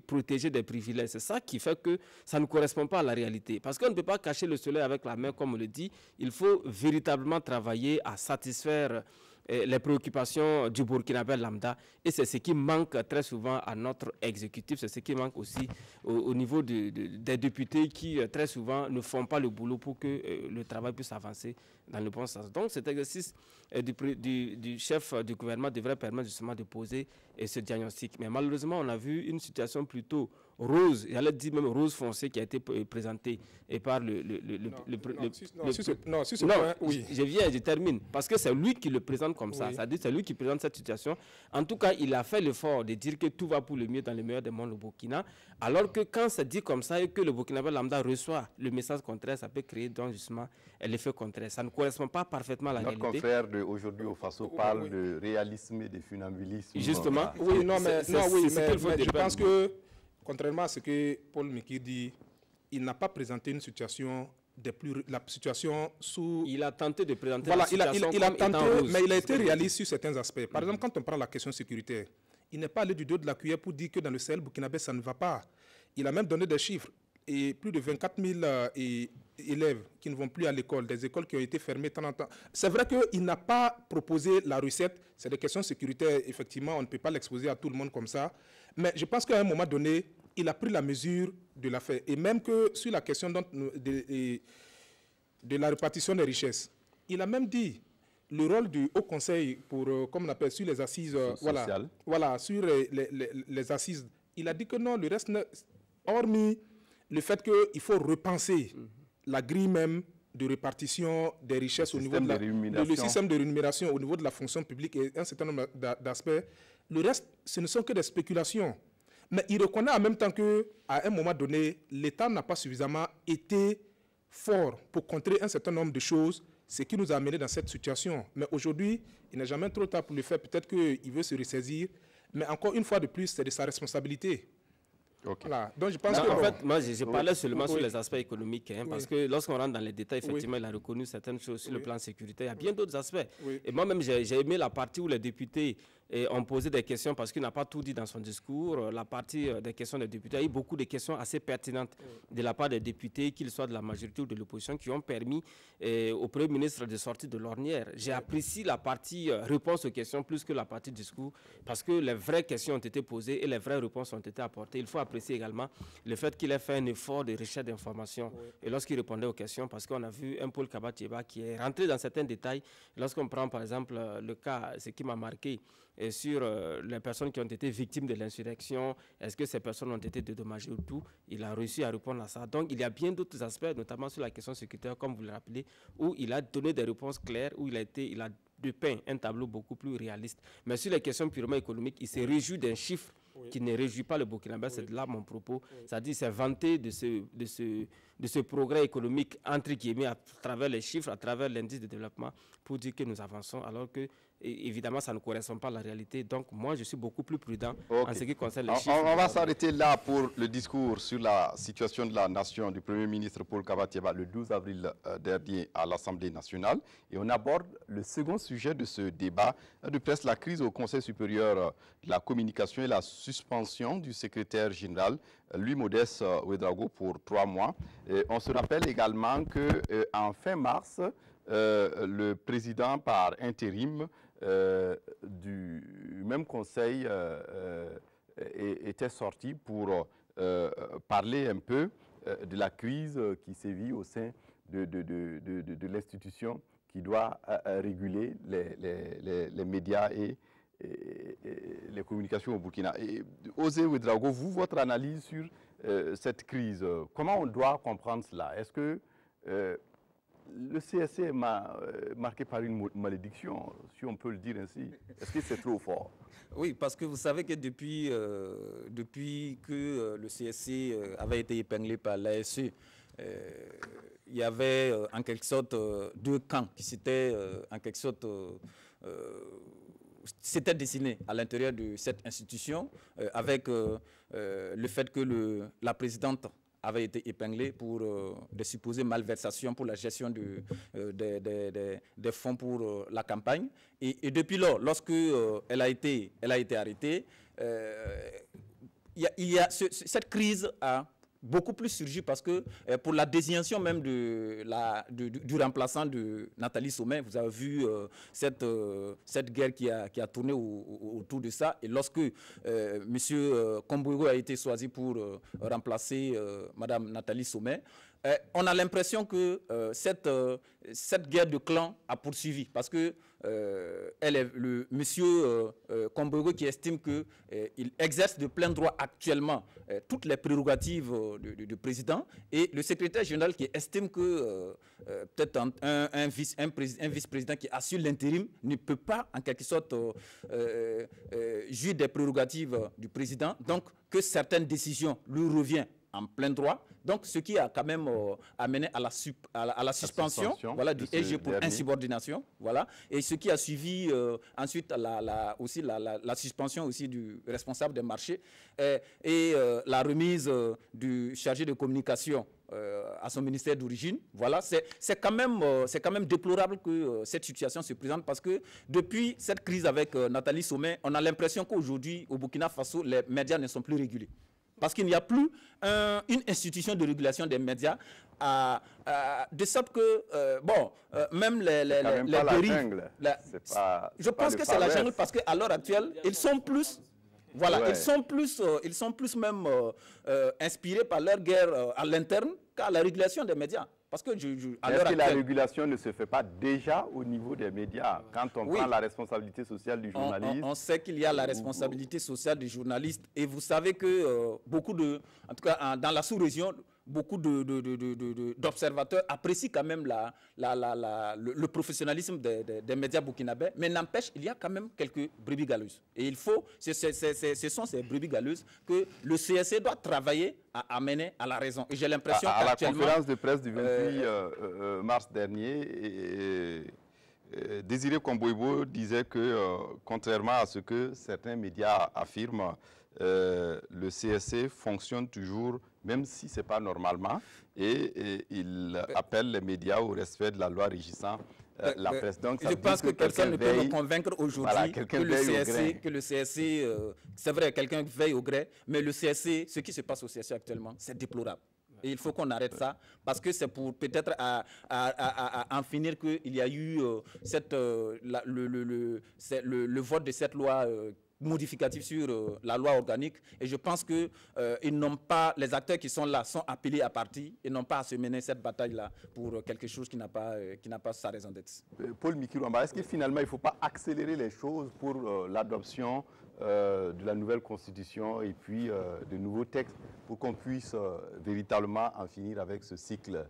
protéger des privilèges. C'est ça qui fait que ça ne correspond pas à la réalité. Parce qu'on ne peut pas cacher le soleil avec la main, comme on le dit. Il faut véritablement travailler à satisfaire les préoccupations du Burkinabé lambda. Et c'est ce qui manque très souvent à notre exécutif. C'est ce qui manque aussi au niveau des députés qui très souvent ne font pas le boulot pour que le travail puisse avancer dans le bon sens. Donc cet exercice du chef du gouvernement devrait permettre justement de poser ce diagnostic. Mais malheureusement, on a vu une situation plutôt rose, j'allais dire même rose foncé qui a été présentée par le je termine, parce que c'est lui qui le présente comme ça, c'est-à-dire c'est lui qui présente cette situation. En tout cas, il a fait l'effort de dire que tout va pour le mieux dans le meilleur des mondes au Burkina, alors que quand c'est dit comme ça et que le Burkinabé lambda reçoit le message contraire, ça peut créer donc justement l'effet contraire. Ça ne correspond pas parfaitement à la réalité. Notre confrère d'aujourd'hui au Faso parle de réalisme et de funambulisme. Justement. Oui, non, mais je pense que contrairement à ce que Paul Miki dit, il n'a pas présenté une situation la situation sous... Il a tenté de présenter voilà, la situation il a tenté, rose. mais il a été réaliste sur certains aspects. Par exemple, quand on prend la question sécuritaire, il n'est pas allé du dos de la cuillère pour dire que dans le Sahel burkinabé, ça ne va pas. Il a même donné des chiffres. Et plus de 24 000 élèves qui ne vont plus à l'école, des écoles qui ont été fermées de temps en temps. C'est vrai qu'il n'a pas proposé la recette. C'est des questions sécuritaires, effectivement, on ne peut pas l'exposer à tout le monde comme ça. Mais je pense qu'à un moment donné, il a pris la mesure de l'affaire. Et même que sur la question de la répartition des richesses, il a même dit le rôle du Haut Conseil pour, comme on appelle, sur les assises, voilà, sur les assises, il a dit que non, le reste, hormis le fait qu'il faut repenser la grille même de répartition des richesses au niveau le système de rémunération au niveau de la fonction publique et un certain nombre d'aspects, le reste, ce ne sont que des spéculations. Mais il reconnaît en même temps qu'à un moment donné, l'État n'a pas suffisamment été fort pour contrer un certain nombre de choses, ce qui nous a amené dans cette situation. Mais aujourd'hui, il n'est jamais trop tard pour le faire. Peut-être qu'il veut se ressaisir. Mais encore une fois de plus, c'est de sa responsabilité. Okay. Voilà. Donc je pense non, que... En fait, moi, je parlais seulement sur les aspects économiques, hein, parce que lorsqu'on rentre dans les détails, effectivement, il a reconnu certaines choses sur le plan sécuritaire. Il y a bien d'autres aspects. Et moi-même, j'ai aimé la partie où les députés ont posé des questions, parce qu'il n'a pas tout dit dans son discours. La partie des questions des députés, il y a eu beaucoup de questions assez pertinentes de la part des députés, qu'ils soient de la majorité ou de l'opposition, qui ont permis au Premier ministre de sortir de l'ornière. J'ai apprécié la partie réponse aux questions plus que la partie discours, parce que les vraies questions ont été posées et les vraies réponses ont été apportées. Il faut apprécier également le fait qu'il ait fait un effort de recherche d'informations et lorsqu'il répondait aux questions, parce qu'on a vu un Paul Kaba-Thiéba qui est rentré dans certains détails. Lorsqu'on prend par exemple le cas, ce qui m'a marqué, sur les personnes qui ont été victimes de l'insurrection, est-ce que ces personnes ont été dédommagées ou tout, il a réussi à répondre à ça. Donc il y a bien d'autres aspects, notamment sur la question sécuritaire, comme vous le rappelez, où il a donné des réponses claires, où il a dépeint un tableau beaucoup plus réaliste. Mais sur les questions purement économiques, il se réjouit d'un chiffre qui ne réjouit pas le Burkinabé, c'est là mon propos. C'est-à-dire, c'est vanter de ce progrès économique, entre guillemets, à travers les chiffres, à travers l'indice de développement, pour dire que nous avançons, alors que, évidemment, ça ne correspond pas à la réalité. Donc, moi, je suis beaucoup plus prudent en ce qui concerne les chiffres. On va s'arrêter là pour le discours sur la situation de la nation du Premier ministre Paul Kaba-Thiéba le 12 avril dernier à l'Assemblée nationale. Et on aborde le second sujet de ce débat de presse, la crise au Conseil supérieur de la communication et la suspension du secrétaire général, Louis Modeste Ouédraogo, pour 3 mois. Et on se rappelle également qu'en fin mars, le président par intérim du même conseil était sorti pour parler un peu de la crise qui sévit au sein de l'institution qui doit réguler les médias et les communications au Burkina. Osé Ouédraogo, vous, votre analyse sur cette crise, comment on doit comprendre cela? Est-ce que le CSC est marqué par une malédiction, si on peut le dire ainsi? Est-ce que c'est trop fort? Oui, parce que vous savez que depuis que le CSC avait été épinglé par l'ASE, il y avait en quelque sorte 2 camps qui s'étaient en quelque sorte s'était dessiné à l'intérieur de cette institution avec le fait que la présidente avait été épinglée pour des supposées malversations pour la gestion des fonds pour la campagne. Et depuis lors, lorsque elle a été arrêtée, cette crise a beaucoup plus surgi parce que pour la désignation même du remplaçant de Nathalie Sommet, vous avez vu cette guerre qui a tourné autour de ça. Et lorsque M. Kombourou a été choisi pour remplacer Mme Nathalie Sommet, on a l'impression que cette guerre de clan a poursuivi parce que elle est le monsieur Kombourou qui estime qu'il exerce de plein droit actuellement toutes les prérogatives du président, et le secrétaire général qui estime que peut-être un vice-président qui assure l'intérim ne peut pas en quelque sorte jouir des prérogatives du président, donc que certaines décisions lui reviennent en plein droit. Donc, ce qui a quand même amené à la suspension voilà, du EG pour insubordination. Voilà. Et ce qui a suivi ensuite aussi la suspension aussi du responsable des marchés et la remise du chargé de communication à son ministère d'origine. Voilà. C'est quand même déplorable que cette situation se présente parce que depuis cette crise avec Nathalie Sommet, on a l'impression qu'aujourd'hui, au Burkina Faso, les médias ne sont plus régulés. Parce qu'il n'y a plus une institution de régulation des médias, de sorte que, même les dérives... Je pense que c'est la jungle parce qu'à l'heure actuelle, ils sont plus... Voilà, ouais. Ils sont plus même inspirés par leur guerre à l'interne qu'à la régulation des médias. Parce que est-ce que la régulation ne se fait pas déjà au niveau des médias quand on prend la responsabilité sociale du journaliste? On sait qu'il y a la responsabilité sociale du journaliste et vous savez que en tout cas dans la sous-région, beaucoup d'observateurs apprécient quand même le professionnalisme des médias burkinabés, mais n'empêche, il y a quand même quelques brebis galeuses. Et il faut, ce sont ces brebis galeuses que le CSC doit travailler à amener à la raison. Et j'ai l'impression qu'actuellement... À la conférence de presse du 28 mars dernier, Désiré Komboibo disait que, contrairement à ce que certains médias affirment, le CSC fonctionne toujours, même si ce n'est pas normalement, et il appelle les médias au respect de la loi régissant la presse. Donc, je pense que personne ne peut me convaincre aujourd'hui que le CSC, c'est vrai, quelqu'un veille au gré, mais le CSC, ce qui se passe au CSC actuellement, c'est déplorable. Et il faut qu'on arrête ça, parce que c'est pour peut-être en finir qu'il y a eu le vote de cette loi modificative sur la loi organique. Et je pense que ils n'ont pas, les acteurs qui sont là sont appelés à partir et n'ont pas à se mener cette bataille-là pour quelque chose qui n'a pas sa raison d'être. Paul Mikirwamba, est-ce que finalement il ne faut pas accélérer les choses pour l'adoption de la nouvelle constitution et puis de nouveaux textes pour qu'on puisse véritablement en finir avec ce cycle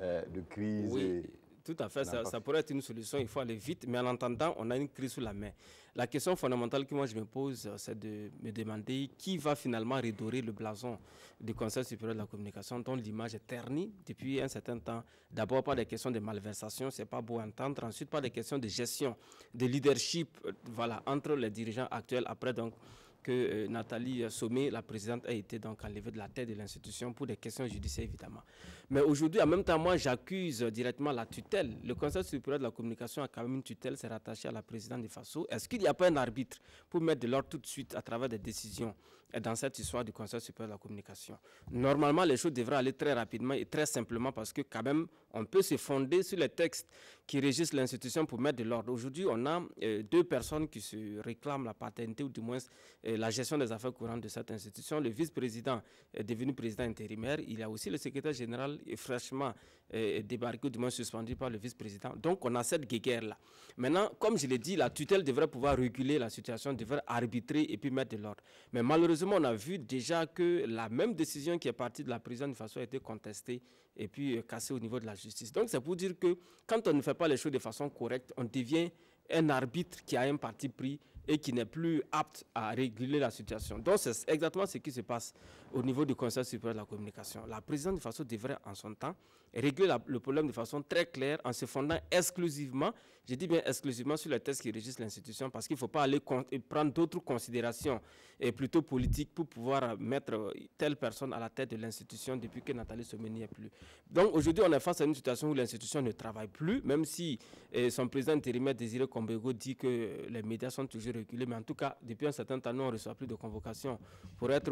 de crise? Oui, tout à fait, ça pourrait être une solution, il faut aller vite, mais en attendant, on a une crise sous la main. La question fondamentale que moi je me pose, c'est de me demander qui va finalement redorer le blason du Conseil supérieur de la communication, dont l'image est ternie depuis un certain temps. D'abord par des questions de malversation, c'est pas beau à entendre. Ensuite par des questions de gestion, de leadership, voilà, entre les dirigeants actuels. Après donc que Nathalie Somé, la présidente, a été donc enlevée de la tête de l'institution pour des questions judiciaires évidemment. Mais aujourd'hui, en même temps, moi j'accuse directement la tutelle. Le Conseil supérieur de la communication a quand même une tutelle, c'est rattaché à la présidente de FASO. Est-ce qu'il n'y a pas un arbitre pour mettre de l'ordre tout de suite à travers des décisions dans cette histoire du Conseil supérieur de la communication? Normalement, les choses devraient aller très rapidement et très simplement parce que quand même, on peut se fonder sur les textes qui régissent l'institution pour mettre de l'ordre. Aujourd'hui, on a deux personnes qui se réclament la paternité ou du moins la gestion des affaires courantes de cette institution. Le vice-président est devenu président intérimaire. Il y a aussi le secrétaire général fraîchement débarqué ou du moins suspendu par le vice-président. Donc, on a cette guéguerre-là. Maintenant, comme je l'ai dit, la tutelle devrait pouvoir réguler la situation, devrait arbitrer et puis mettre de l'ordre. Mais malheureusement, on a vu déjà que la même décision qui est partie de la présidente de façon a été contestée et puis cassée au niveau de la justice. Donc, c'est pour dire que quand on ne fait pas les choses de façon correcte, on devient un arbitre qui a un parti pris et qui n'est plus apte à réguler la situation. Donc, c'est exactement ce qui se passe au niveau du Conseil supérieur de la communication. La présidente de façon devrait, en son temps, régler le problème de façon très claire en se fondant exclusivement, je dis bien exclusivement, sur les textes qui régissent l'institution, parce qu'il ne faut pas aller prendre d'autres considérations et plutôt politiques pour pouvoir mettre telle personne à la tête de l'institution depuis que Nathalie Somé n'y est plus. Donc aujourd'hui, on est face à une situation où l'institution ne travaille plus, même si son président intérimaire Désiré Komboibo dit que les médias sont toujours reculés, mais en tout cas, depuis un certain temps, nous, on ne reçoit plus de convocations pour être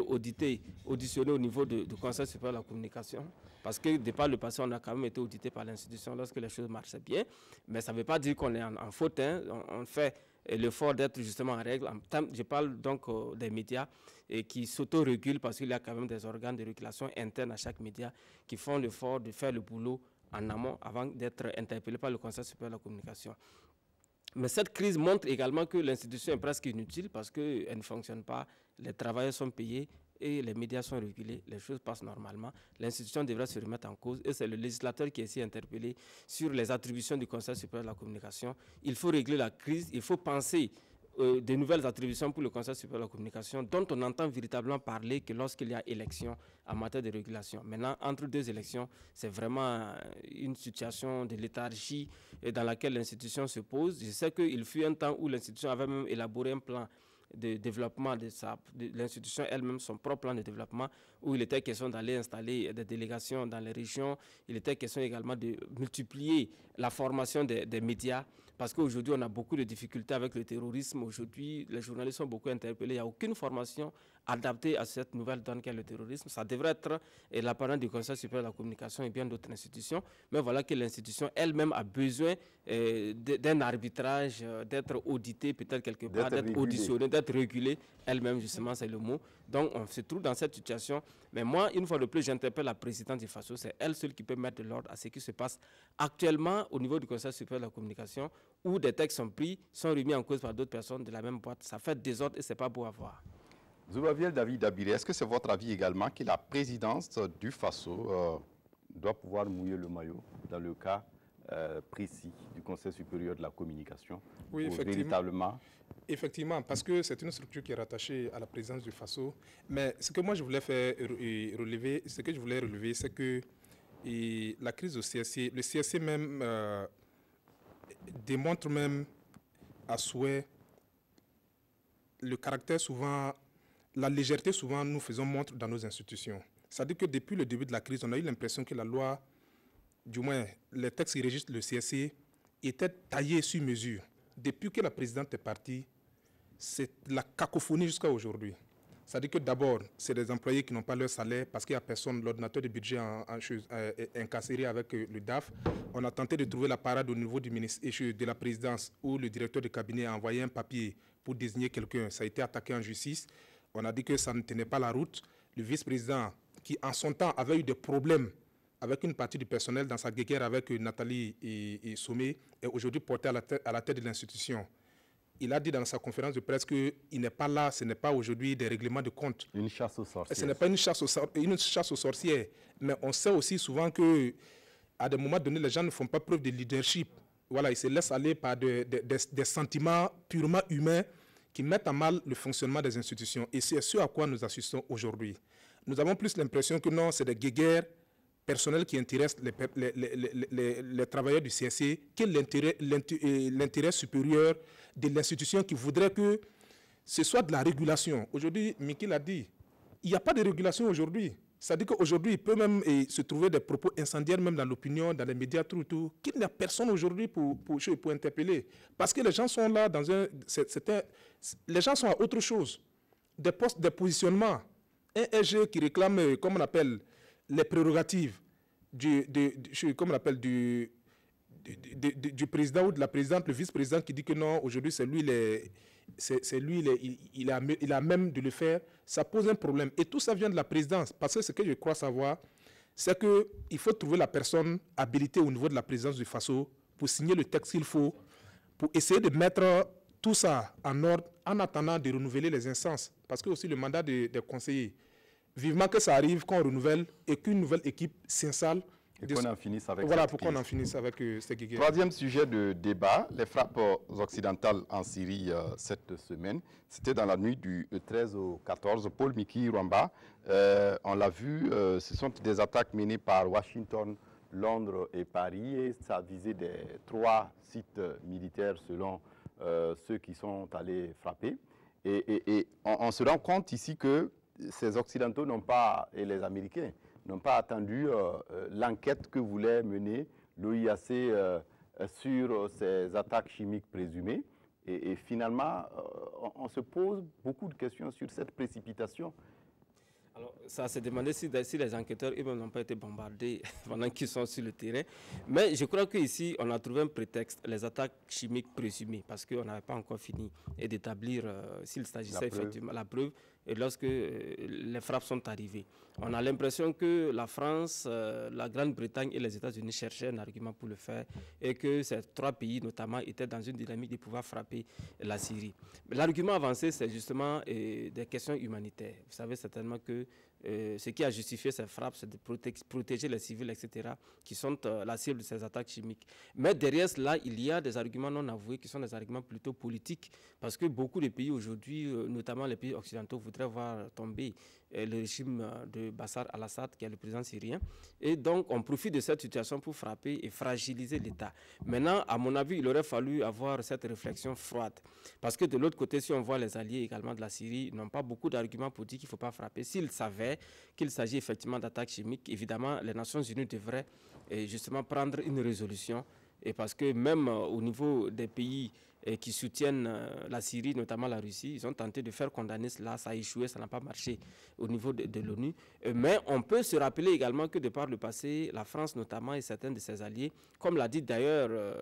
auditionné au niveau du Conseil supérieur de la communication, parce que de par le passé, on a quand même été audité par l'institution lorsque les choses marchaient bien, mais ça ne veut pas dire qu'on est en faute, hein. On fait l'effort d'être justement en règle. Je parle donc des médias qui s'auto-régulent parce qu'il y a quand même des organes de régulation internes à chaque média qui font l'effort de faire le boulot en amont avant d'être interpellés par le Conseil supérieur de la communication. Mais cette crise montre également que l'institution est presque inutile parce qu'elle ne fonctionne pas, les travailleurs sont payés et les médias sont régulés, les choses passent normalement. L'institution devrait se remettre en cause et c'est le législateur qui est ici interpellé sur les attributions du Conseil supérieur de la communication. Il faut régler la crise, il faut penser de nouvelles attributions pour le Conseil supérieur de la communication dont on entend véritablement parler que lorsqu'il y a élection en matière de régulation. Maintenant, entre deux élections, c'est vraiment une situation de léthargie dans laquelle l'institution se pose. Je sais qu'il fut un temps où l'institution avait même élaboré un plan de développement de l'institution elle-même, son propre plan de développement, où il était question d'aller installer des délégations dans les régions. Il était question également de multiplier la formation des médias, parce qu'aujourd'hui, on a beaucoup de difficultés avec le terrorisme. Aujourd'hui, les journalistes sont beaucoup interpellés. Il n'y a aucune formation adaptée à cette nouvelle donne qu'est le terrorisme. Ça devrait être l'apparent du Conseil supérieur de la communication et bien d'autres institutions. Mais voilà que l'institution elle-même a besoin d'un arbitrage, d'être auditée peut-être quelque part, d'être auditionnée, d'être régulée. Elle-même, justement, c'est le mot. Donc, on se trouve dans cette situation. Mais moi, une fois de plus, j'interpelle la présidente du FASO. C'est elle seule qui peut mettre de l'ordre à ce qui se passe actuellement au niveau du Conseil supérieur de la communication, où des textes sont pris, sont remis en cause par d'autres personnes de la même boîte. Ça fait désordre et ce n'est pas beau à voir. Zoubaviel David Abiré, est-ce que c'est votre avis également que la présidence du FASO doit pouvoir mouiller le maillot dans le cas précis du Conseil supérieur de la communication? Oui, effectivement. Véritablement. Effectivement, parce que c'est une structure qui est rattachée à la présidence du FASO. Mais ce que moi je voulais relever, c'est que la crise au CSC, le CSC même démontre même à souhait le caractère souvent, la légèreté souvent nous faisons montre dans nos institutions. C'est-à-dire que depuis le début de la crise, on a eu l'impression que la loi, du moins les textes qui régissent le CSC, étaient taillés sur mesure. Depuis que la présidente est partie, c'est la cacophonie jusqu'à aujourd'hui. C'est-à-dire que d'abord, c'est des employés qui n'ont pas leur salaire parce qu'il n'y a personne, l'ordinateur de budget est incarcéré avec le DAF. On a tenté de trouver la parade au niveau du ministre de la présidence où le directeur de cabinet a envoyé un papier pour désigner quelqu'un. Ça a été attaqué en justice. On a dit que ça ne tenait pas la route. Le vice-président, qui en son temps avait eu des problèmes avec une partie du personnel dans sa guéguerre avec Nathalie et Sommet, est aujourd'hui porté à la tête de l'institution. Il a dit dans sa conférence de presse qu'il n'est pas là, ce n'est pas aujourd'hui des règlements de compte. Une chasse aux sorcières. Ce n'est pas une chasse aux sorcières. Mais on sait aussi souvent qu'à des moments donnés, les gens ne font pas preuve de leadership. Voilà, ils se laissent aller par des sentiments purement humains qui mettent à mal le fonctionnement des institutions. Et c'est ce à quoi nous assistons aujourd'hui. Nous avons plus l'impression que non, c'est des guéguerres personnelles qui intéressent les travailleurs du CSC que l'intérêt supérieur de l'institution qui voudrait que ce soit de la régulation. Aujourd'hui, Miki l'a dit, il n'y a pas de régulation aujourd'hui. C'est-à-dire qu'aujourd'hui, il peut même se trouver des propos incendiaires, même dans l'opinion, dans les médias, tout, qu'il n'y a personne aujourd'hui pour interpeller. Parce que les gens sont là dans les gens sont à autre chose. Des postes, des positionnements. Un EG qui réclame, comme on appelle, les prérogatives du président ou de la présidente, le vice-président qui dit que non, aujourd'hui c'est lui, il a même de le faire, ça pose un problème. Et tout ça vient de la présidence, parce que ce que je crois savoir, c'est qu'il faut trouver la personne habilitée au niveau de la présidence du FASO pour signer le texte qu'il faut, pour essayer de mettre tout ça en ordre en attendant de renouveler les instances. Parce que aussi le mandat des conseillers, vivement que ça arrive, qu'on renouvelle et qu'une nouvelle équipe s'installe. Et qu'on en finisse avec voilà pourquoi on en finisse avec ces guéguerres. Troisième sujet de débat, les frappes occidentales en Syrie cette semaine. C'était dans la nuit du 13 au 14. Paul Miki Rwamba, on l'a vu, ce sont des attaques menées par Washington, Londres et Paris. Et ça a visé des 3 sites militaires selon ceux qui sont allés frapper. Et on se rend compte ici que ces Occidentaux n'ont pas, et les Américains, n'ont pas attendu l'enquête que voulait mener l'OIAC sur ces attaques chimiques présumées. Et finalement, on se pose beaucoup de questions sur cette précipitation. Alors, ça s'est demandé si les enquêteurs eux-mêmes n'ont pas été bombardés pendant qu'ils sont sur le terrain. Mais je crois qu'ici, on a trouvé un prétexte, les attaques chimiques présumées, parce qu'on n'avait pas encore fini d'établir s'il s'agissait effectivement de la preuve. Et lorsque les frappes sont arrivées, on a l'impression que la France, la Grande-Bretagne et les États-Unis cherchaient un argument pour le faire et que ces 3 pays, notamment, étaient dans une dynamique de pouvoir frapper la Syrie. L'argument avancé, c'est justement des questions humanitaires. Vous savez certainement que ce qui a justifié ces frappes, c'est de protéger les civils, etc., qui sont la cible de ces attaques chimiques. Mais derrière cela, il y a des arguments non avoués qui sont des arguments plutôt politiques, parce que beaucoup de pays aujourd'hui, notamment les pays occidentaux, voudraient voir tomber le régime de Bachar al-Assad, qui est le président syrien. Et donc, on profite de cette situation pour frapper et fragiliser l'État. Maintenant, à mon avis, il aurait fallu avoir cette réflexion froide. Parce que de l'autre côté, si on voit les alliés également de la Syrie, ils n'ont pas beaucoup d'arguments pour dire qu'il ne faut pas frapper. S'ils savaient qu'il s'agit effectivement d'attaques chimiques, évidemment, les Nations Unies devraient justement prendre une résolution. Et parce que même au niveau des pays qui soutiennent la Syrie, notamment la Russie, ils ont tenté de faire condamner cela, ça a échoué, ça n'a pas marché au niveau de l'ONU. Mais on peut se rappeler également que de par le passé, la France notamment et certains de ses alliés, comme l'a dit d'ailleurs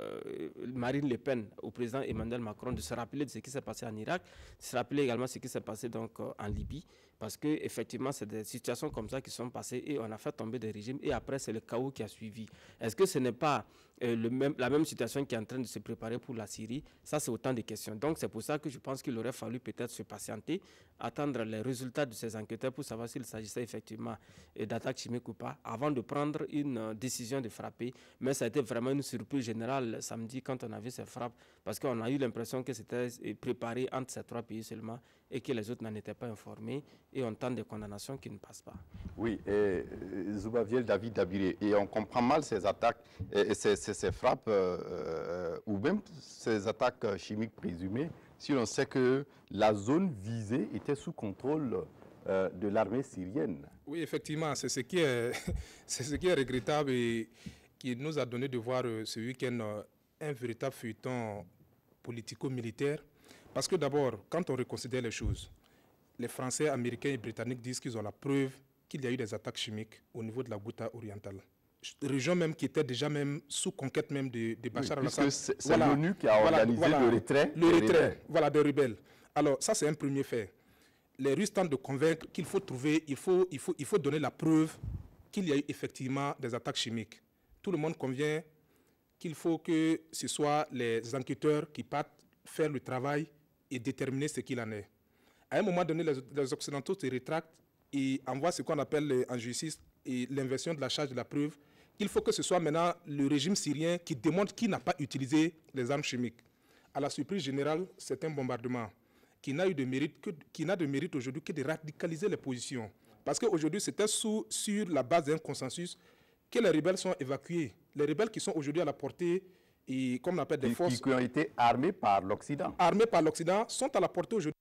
Marine Le Pen au président Emmanuel Macron, de se rappeler de ce qui s'est passé en Irak, de se rappeler également ce qui s'est passé donc en Libye, Parce qu'effectivement, c'est des situations comme ça qui sont passées et on a fait tomber des régimes et après, c'est le chaos qui a suivi. Est-ce que ce n'est pas la même situation qui est en train de se préparer pour la Syrie? Ça, c'est autant de questions. Donc, c'est pour ça que je pense qu'il aurait fallu peut-être se patienter, attendre les résultats de ces enquêteurs pour savoir s'il s'agissait effectivement d'attaques chimiques ou pas, avant de prendre une décision de frapper. Mais ça a été vraiment une surprise générale samedi quand on a vu ces frappes, parce qu'on a eu l'impression que c'était préparé entre ces trois pays seulement et que les autres n'en étaient pas informés et on tente des condamnations qui ne passent pas. Oui, Zubaviel David Dabiré, et on comprend mal ces attaques, ces frappes, ou même ces attaques chimiques présumées, si l'on sait que la zone visée était sous contrôle de l'armée syrienne. Oui, effectivement, c'est ce qui est, c'est ce qui est regrettable et qui nous a donné de voir ce week-end un véritable feuilleton politico-militaire. Parce que d'abord, quand on reconsidère les choses, les Français, Américains et Britanniques disent qu'ils ont la preuve qu'il y a eu des attaques chimiques au niveau de la Ghouta orientale. Région même qui était déjà même sous conquête même de Bachar al-Assad. C'est l'ONU qui a organisé le retrait. Le retrait, voilà, des rebelles. Alors ça, c'est un premier fait. Les Russes tentent de convaincre qu'il faut trouver, il faut donner la preuve qu'il y a eu effectivement des attaques chimiques. Tout le monde convient qu'il faut que ce soit les enquêteurs qui partent faire le travail et déterminer ce qu'il en est. À un moment donné, les Occidentaux se rétractent et envoient ce qu'on appelle en justice l'inversion de la charge de la preuve. Il faut que ce soit maintenant le régime syrien qui démontre qu'il n'a pas utilisé les armes chimiques. À la surprise générale, c'est un bombardement qui n'a de mérite aujourd'hui que de radicaliser les positions. Parce qu'aujourd'hui, c'était sur la base d'un consensus que les rebelles sont évacués. Les rebelles qui sont aujourd'hui à la portée, et comme on appelle des forces... Qui ont été armés par l'Occident. Armés par l'Occident, sont à la portée aujourd'hui.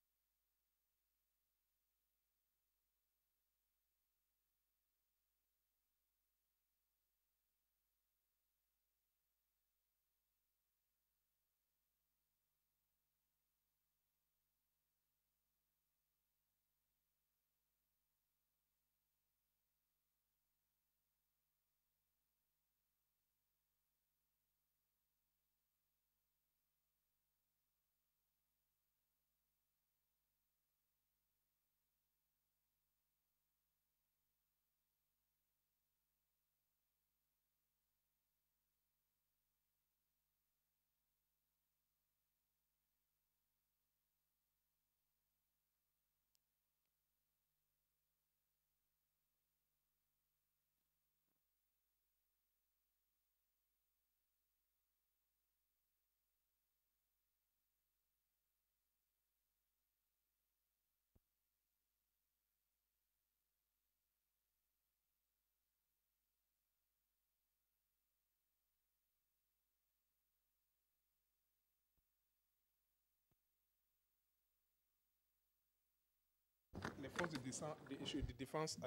Les forces de défense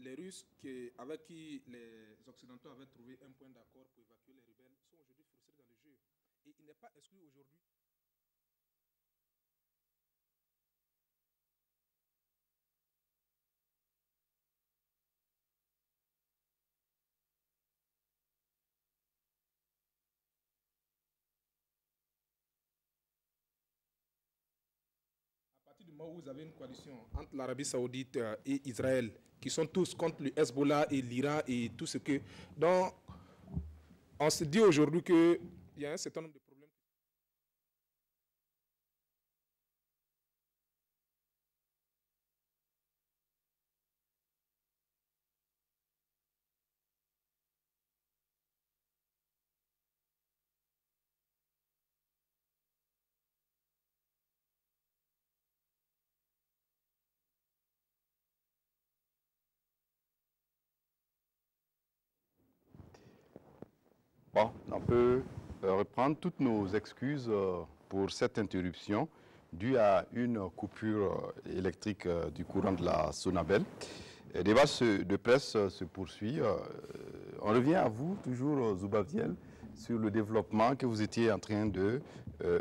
les Russes avec qui les Occidentaux avaient trouvé un point d'accord pour évacuer les rebelles sont aujourd'hui frustrés dans le jeu. Et il n'est pas exclu aujourd'hui du moment où vous avez une coalition entre l'Arabie Saoudite et Israël, qui sont tous contre le Hezbollah et l'Iran et tout ce que... Donc, on se dit aujourd'hui qu'il y a un certain nombre de problèmes. Bon, on peut reprendre toutes nos excuses pour cette interruption due à une coupure électrique du courant de la Sonabel. Le débat de presse se poursuit. On revient à vous, toujours Zoubaviel, sur le développement que vous étiez en train de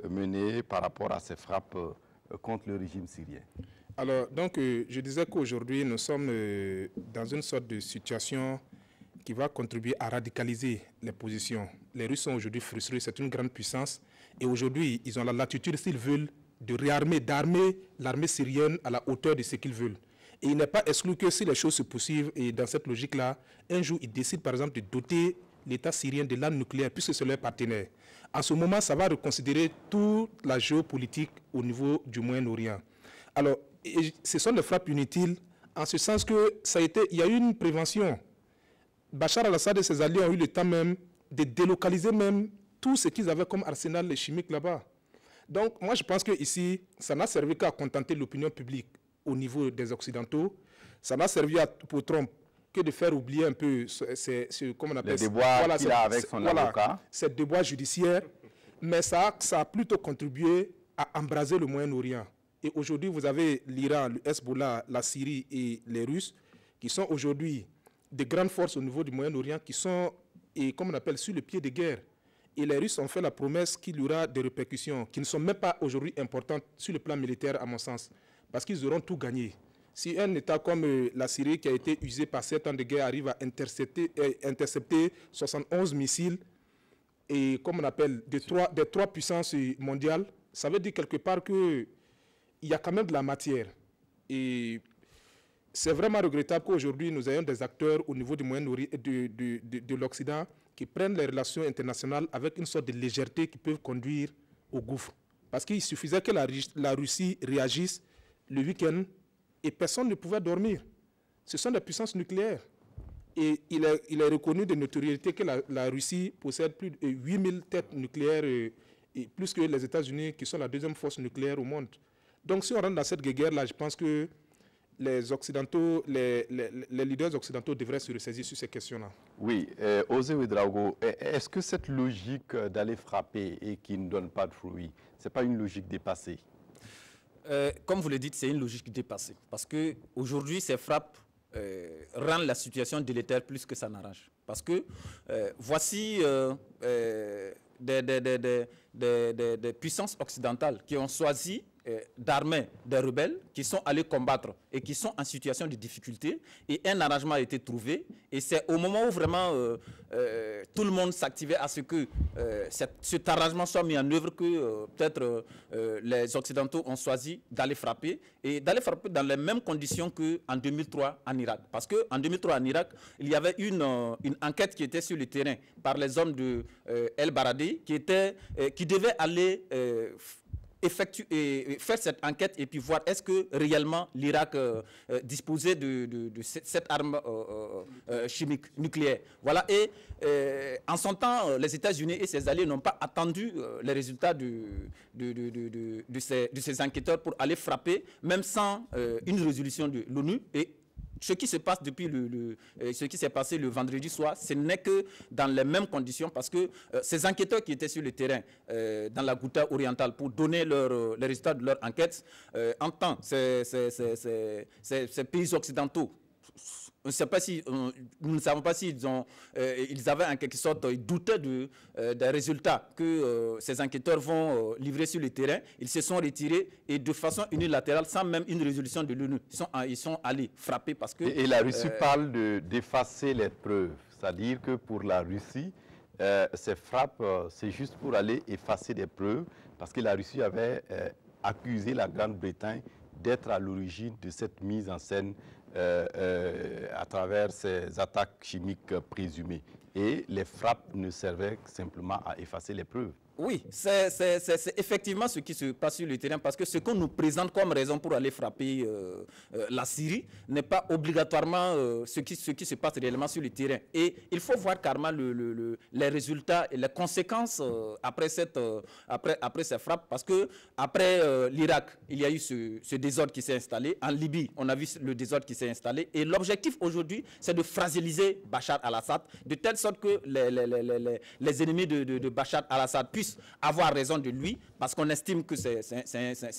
mener par rapport à ces frappes contre le régime syrien. Alors, donc, je disais qu'aujourd'hui, nous sommes dans une sorte de situation qui va contribuer à radicaliser les positions. Les Russes sont aujourd'hui frustrés, c'est une grande puissance. Et aujourd'hui, ils ont la latitude, s'ils veulent, de réarmer, d'armer l'armée syrienne à la hauteur de ce qu'ils veulent. Et il n'est pas exclu que si les choses se poursuivent, et dans cette logique-là, un jour, ils décident par exemple de doter l'État syrien de l'arme nucléaire, puisque c'est leur partenaire. En ce moment, ça va reconsidérer toute la géopolitique au niveau du Moyen-Orient. Alors, ce sont des frappes inutiles, en ce sens que il y a eu une prévention. Bachar al-Assad et ses alliés ont eu le temps même de délocaliser même tout ce qu'ils avaient comme arsenal chimique là-bas. Donc, moi, je pense qu'ici, ça n'a servi qu'à contenter l'opinion publique au niveau des Occidentaux. Ça n'a servi pour Trump que de faire oublier un peu comment on appelle les déboires qu'il a avec son avocat. Cette déboire judiciaire. Mais ça a plutôt contribué à embraser le Moyen-Orient. Et aujourd'hui, vous avez l'Iran, le Hezbollah, la Syrie et les Russes qui sont aujourd'hui des grandes forces au niveau du Moyen-Orient qui sont, comme on appelle, sur le pied de guerre. Et les Russes ont fait la promesse qu'il y aura des répercussions qui ne sont même pas aujourd'hui importantes sur le plan militaire, à mon sens, parce qu'ils auront tout gagné. Si un État comme la Syrie, qui a été usé par 7 ans de guerre, arrive à intercepter 71 missiles, et comme on appelle, des trois puissances mondiales, ça veut dire quelque part qu'il y a quand même de la matière. Et c'est vraiment regrettable qu'aujourd'hui, nous ayons des acteurs au niveau du Moyen-Orient, de l'Occident qui prennent les relations internationales avec une sorte de légèreté qui peut conduire au gouffre. Parce qu'il suffisait que la Russie réagisse le week-end et personne ne pouvait dormir. Ce sont des puissances nucléaires. Et il est reconnu de notoriété que la Russie possède plus de 8000 têtes nucléaires, et plus que les États-Unis, qui sont la deuxième force nucléaire au monde. Donc si on rentre dans cette guerre-là, je pense que les Occidentaux, les leaders occidentaux devraient se ressaisir sur ces questions-là. Oui, Osé Ouedraogo, est-ce que cette logique d'aller frapper et qui ne donne pas de fruits, ce n'est pas une logique dépassée? Comme vous le dites, c'est une logique dépassée. Parce qu'aujourd'hui, ces frappes rendent la situation délétère plus que ça n'arrange. Parce que voici des puissances occidentales qui ont choisi d'armer des rebelles qui sont allés combattre et qui sont en situation de difficulté, et un arrangement a été trouvé, et c'est au moment où vraiment tout le monde s'activait à ce que cet arrangement soit mis en œuvre que peut-être les Occidentaux ont choisi d'aller frapper, et d'aller frapper dans les mêmes conditions qu'en 2003 en Irak. Parce qu'en 2003 en Irak, il y avait une enquête qui était sur le terrain par les hommes de El Baradei qui devaient aller faire cette enquête et puis voir est-ce que réellement l'Irak disposait de cette arme chimique nucléaire. Voilà. Et en son temps, les États-Unis et ses alliés n'ont pas attendu les résultats de ces enquêteurs pour aller frapper, même sans une résolution de l'ONU. Et ce qui se passe depuis ce qui s'est passé le vendredi soir, ce n'est que dans les mêmes conditions, parce que ces enquêteurs qui étaient sur le terrain dans la Ghouta orientale pour donner les résultats de leur enquête, en temps, ces pays occidentaux, nous ne savons pas s'ils avaient en quelque sorte, ils doutaient des résultats que ces enquêteurs vont livrer sur le terrain. Ils se sont retirés et de façon unilatérale, sans même une résolution de l'ONU, ils sont allés frapper parce que... Et la Russie parle d'effacer les preuves. C'est-à-dire que pour la Russie, ces frappes, c'est juste pour aller effacer des preuves, parce que la Russie avait accusé la Grande-Bretagne d'être à l'origine de cette mise en scène à travers ces attaques chimiques présumées. Et les frappes ne servaient simplement à effacer les preuves. Oui, c'est effectivement ce qui se passe sur le terrain, parce que ce qu'on nous présente comme raison pour aller frapper la Syrie n'est pas obligatoirement ce qui se passe réellement sur le terrain. Et il faut voir carrément les résultats et les conséquences après ces frappes, parce que après l'Irak, il y a eu ce désordre qui s'est installé. En Libye, on a vu le désordre qui s'est installé. Et l'objectif aujourd'hui, c'est de fragiliser Bachar al-Assad, de telle sorte que les ennemis de Bachar al-Assad puissent avoir raison de lui, parce qu'on estime que c'est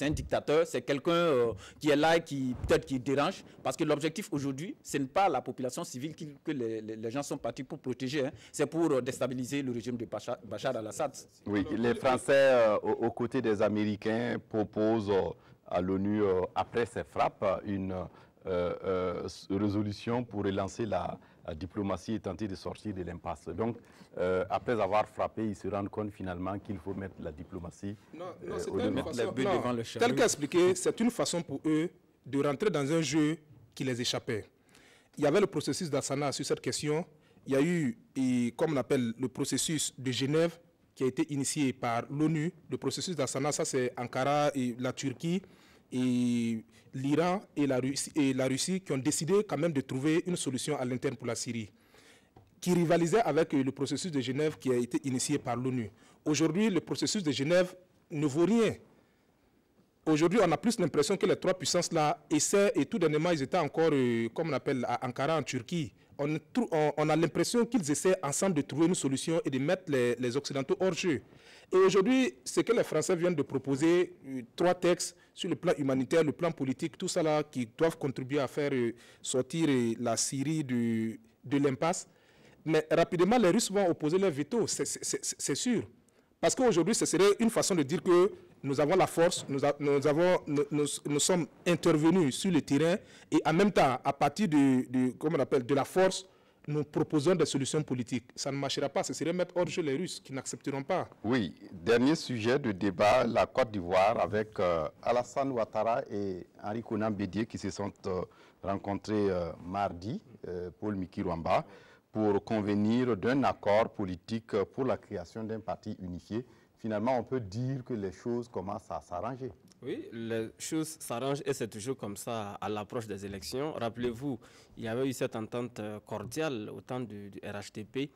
un dictateur, c'est quelqu'un qui est là et qui peut-être qui dérange, parce que l'objectif aujourd'hui, ce n'est pas la population civile que les gens sont partis pour protéger, hein, c'est pour déstabiliser le régime de Bachar al-Assad. Oui, les Français, aux côtés des Américains, proposent à l'ONU, après ces frappes, une résolution pour relancer la diplomatie et tenter de sortir de l'impasse. Donc, après avoir frappé, ils se rendent compte finalement qu'il faut mettre la diplomatie au devant. Tel qu'expliqué, c'est une façon pour eux de rentrer dans un jeu qui les échappait. Il y avait le processus d'Assana sur cette question. Il y a eu, comme on appelle, le processus de Genève qui a été initié par l'ONU. Le processus d'Assana, ça c'est Ankara et la Turquie et l'Iran et la Russie qui ont décidé quand même de trouver une solution à l'interne pour la Syrie, qui rivalisait avec le processus de Genève qui a été initié par l'ONU. Aujourd'hui, le processus de Genève ne vaut rien. Aujourd'hui, on a plus l'impression que les trois puissances-là essaient, et tout dernièrement, ils étaient encore, comme on appelle, à Ankara, en Turquie. On a l'impression qu'ils essaient ensemble de trouver une solution et de mettre les Occidentaux hors jeu. Et aujourd'hui, ce que les Français viennent de proposer, 3 textes sur le plan humanitaire, le plan politique, tout ça là, qui doivent contribuer à faire sortir la Syrie de l'impasse. Mais rapidement, les Russes vont opposer leur veto, c'est sûr. Parce qu'aujourd'hui, ce serait une façon de dire que nous avons la force, nous sommes intervenus sur le terrain et en même temps, à partir comment on appelle, de la force, nous proposons des solutions politiques. Ça ne marchera pas, ce serait mettre hors jeu les Russes qui n'accepteront pas. Oui, dernier sujet de débat, la Côte d'Ivoire avec Alassane Ouattara et Henri Konan Bédié qui se sont rencontrés mardi, Paul Mikirwamba, pour convenir d'un accord politique pour la création d'un parti unifié. Finalement, on peut dire que les choses commencent à s'arranger. Oui, les choses s'arrangent et c'est toujours comme ça à l'approche des élections. Rappelez-vous, il y avait eu cette entente cordiale au temps du RHDP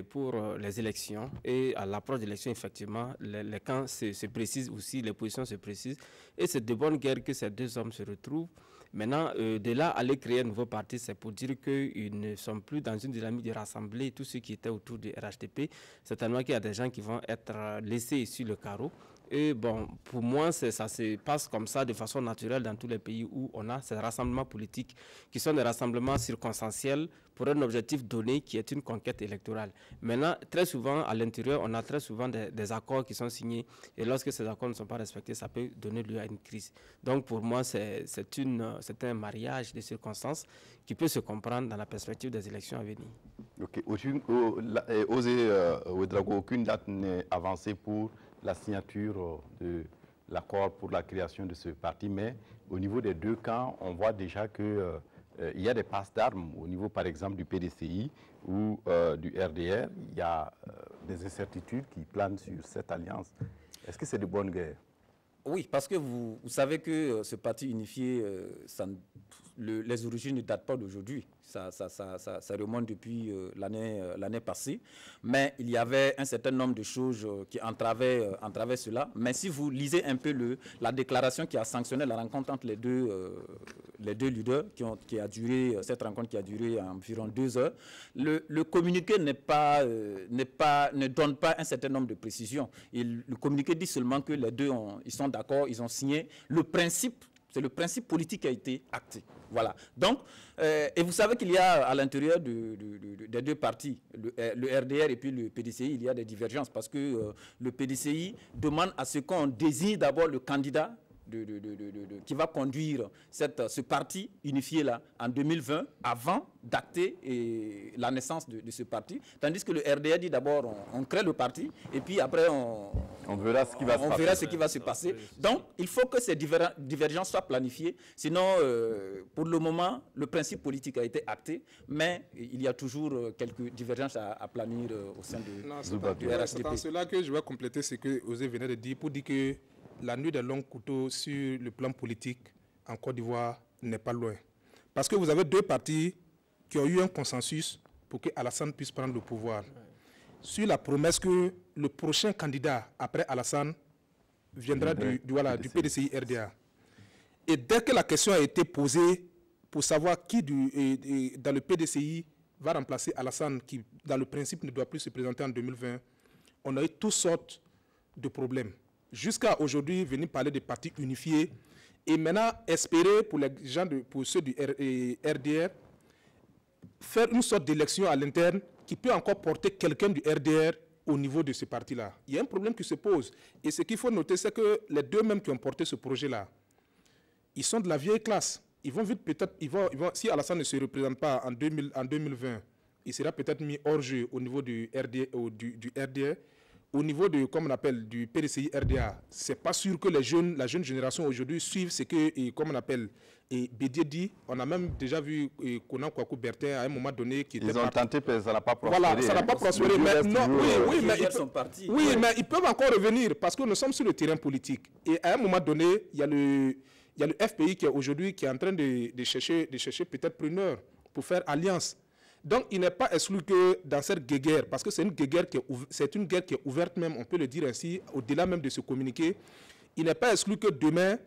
pour les élections. Et à l'approche des élections, effectivement, les camps se précisent aussi, les positions se précisent. Et c'est de bonne guerre que ces deux hommes se retrouvent. Maintenant, de là, aller créer un nouveau parti, c'est pour dire qu'ils ne sont plus dans une dynamique de rassembler tous ceux qui étaient autour du RHDP. Certainement qu'il y a des gens qui vont être laissés sur le carreau. Et bon, pour moi, ça se passe comme ça de façon naturelle dans tous les pays où on a ces rassemblements politiques qui sont des rassemblements circonstanciels pour un objectif donné qui est une conquête électorale. Maintenant, très souvent, à l'intérieur, on a très souvent des accords qui sont signés et lorsque ces accords ne sont pas respectés, ça peut donner lieu à une crise. Donc pour moi, c'est un mariage de circonstances qui peut se comprendre dans la perspective des élections à venir. Ok. Ouedraogo, aucune date n'est avancée pour la signature de l'accord pour la création de ce parti, mais au niveau des deux camps, on voit déjà que il y a des passes d'armes au niveau, par exemple, du PDCI ou du RDR. Il y a des incertitudes qui planent sur cette alliance. Est-ce que c'est de bonne guerre? Oui, parce que vous savez que ce parti unifié, les origines ne datent pas d'aujourd'hui. Ça remonte depuis l'année passée. Mais il y avait un certain nombre de choses qui entravaient cela. Mais si vous lisez un peu la déclaration qui a sanctionné la rencontre entre les deux leaders, cette rencontre qui a duré environ 2 heures, le communiqué ne donne pas un certain nombre de précisions. Le communiqué dit seulement que les deux ils sont d'accord, ils ont signé. C'est le principe politique qui a été acté. Voilà. Donc, et vous savez qu'il y a à l'intérieur des deux partis, le RDR et puis le PDCI, il y a des divergences parce que le PDCI demande à ce qu'on désigne d'abord le candidat qui va conduire ce parti unifié-là en 2020, avant d'acter la naissance de ce parti. Tandis que le RDA dit d'abord, on crée le parti, et puis après, on verra ce qui va se passer. On verra ce qui va se passer. Donc, il faut que ces divergences soient planifiées. Sinon, pour le moment, le principe politique a été acté, mais il y a toujours quelques divergences à planir au sein du RHDP. C'est en cela que je vais compléter ce que Osé venait de dire, pour dire que la nuit des longs couteaux sur le plan politique en Côte d'Ivoire n'est pas loin. Parce que vous avez deux partis qui ont eu un consensus pour que Alassane puisse prendre le pouvoir. Sur la promesse que le prochain candidat après Alassane viendra du PDCI RDA. Et dès que la question a été posée pour savoir qui dans le PDCI va remplacer Alassane, qui dans le principe ne doit plus se présenter en 2020, on a eu toutes sortes de problèmes. Jusqu'à aujourd'hui, venir parler des partis unifiés et maintenant espérer pour les gens, pour ceux du RDR, faire une sorte d'élection à l'interne qui peut encore porter quelqu'un du RDR au niveau de ce parti-là. Il y a un problème qui se pose. Et ce qu'il faut noter, c'est que les deux mêmes qui ont porté ce projet-là, ils sont de la vieille classe. Ils vont vite peut-être, si Alassane ne se représente pas en 2020, il sera peut-être mis hors jeu au niveau du RDR. Au niveau comme on appelle, du PDCI RDA, c'est pas sûr que la jeune génération aujourd'hui suive ce que, comme on appelle, Bédié dit. On a même déjà vu Konan Kwaku Bertin à un moment donné qui était... Ils ont tenté, mais ça n'a pas prospéré. Voilà, ça n'a pas prospéré. Mais non, mais ils peuvent encore revenir parce que nous sommes sur le terrain politique. Et à un moment donné, il y a le FPI qui est aujourd'hui qui est en train de chercher peut-être preneur pour faire alliance. Donc, il n'est pas exclu que dans cette guerre, parce que c'est une guerre qui est ouverte même, on peut le dire ainsi, au-delà même de ce communiqué, il n'est pas exclu que demain,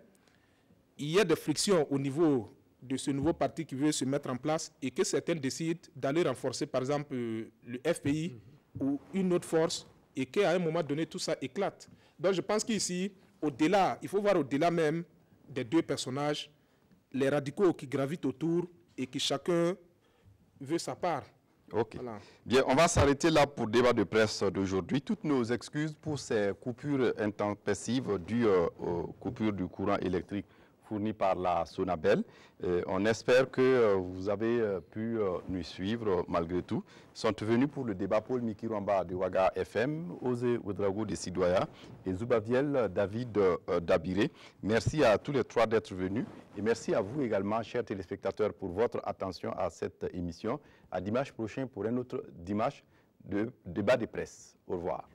il y ait des frictions au niveau de ce nouveau parti qui veut se mettre en place et que certains décident d'aller renforcer, par exemple, le FPI ou une autre force et qu'à un moment donné, tout ça éclate. Donc, je pense qu'ici, au-delà, il faut voir au-delà même des deux personnages, les radicaux qui gravitent autour et qui chacun veut sa part. Ok. Voilà. Bien, on va s'arrêter là pour le débat de presse d'aujourd'hui. Toutes nos excuses pour ces coupures intempestives dues aux coupures du courant électrique fournies par la Sonabel. On espère que vous avez pu nous suivre malgré tout. Sont venus pour le débat Paul Mikirwamba de Ouaga FM, Osé Ouedraogo de Sidoya et Zoubaviel David Dabiré. Merci à tous les trois d'être venus et merci à vous également, chers téléspectateurs, pour votre attention à cette émission. À dimanche prochain pour un autre dimanche de débat de presse. Au revoir.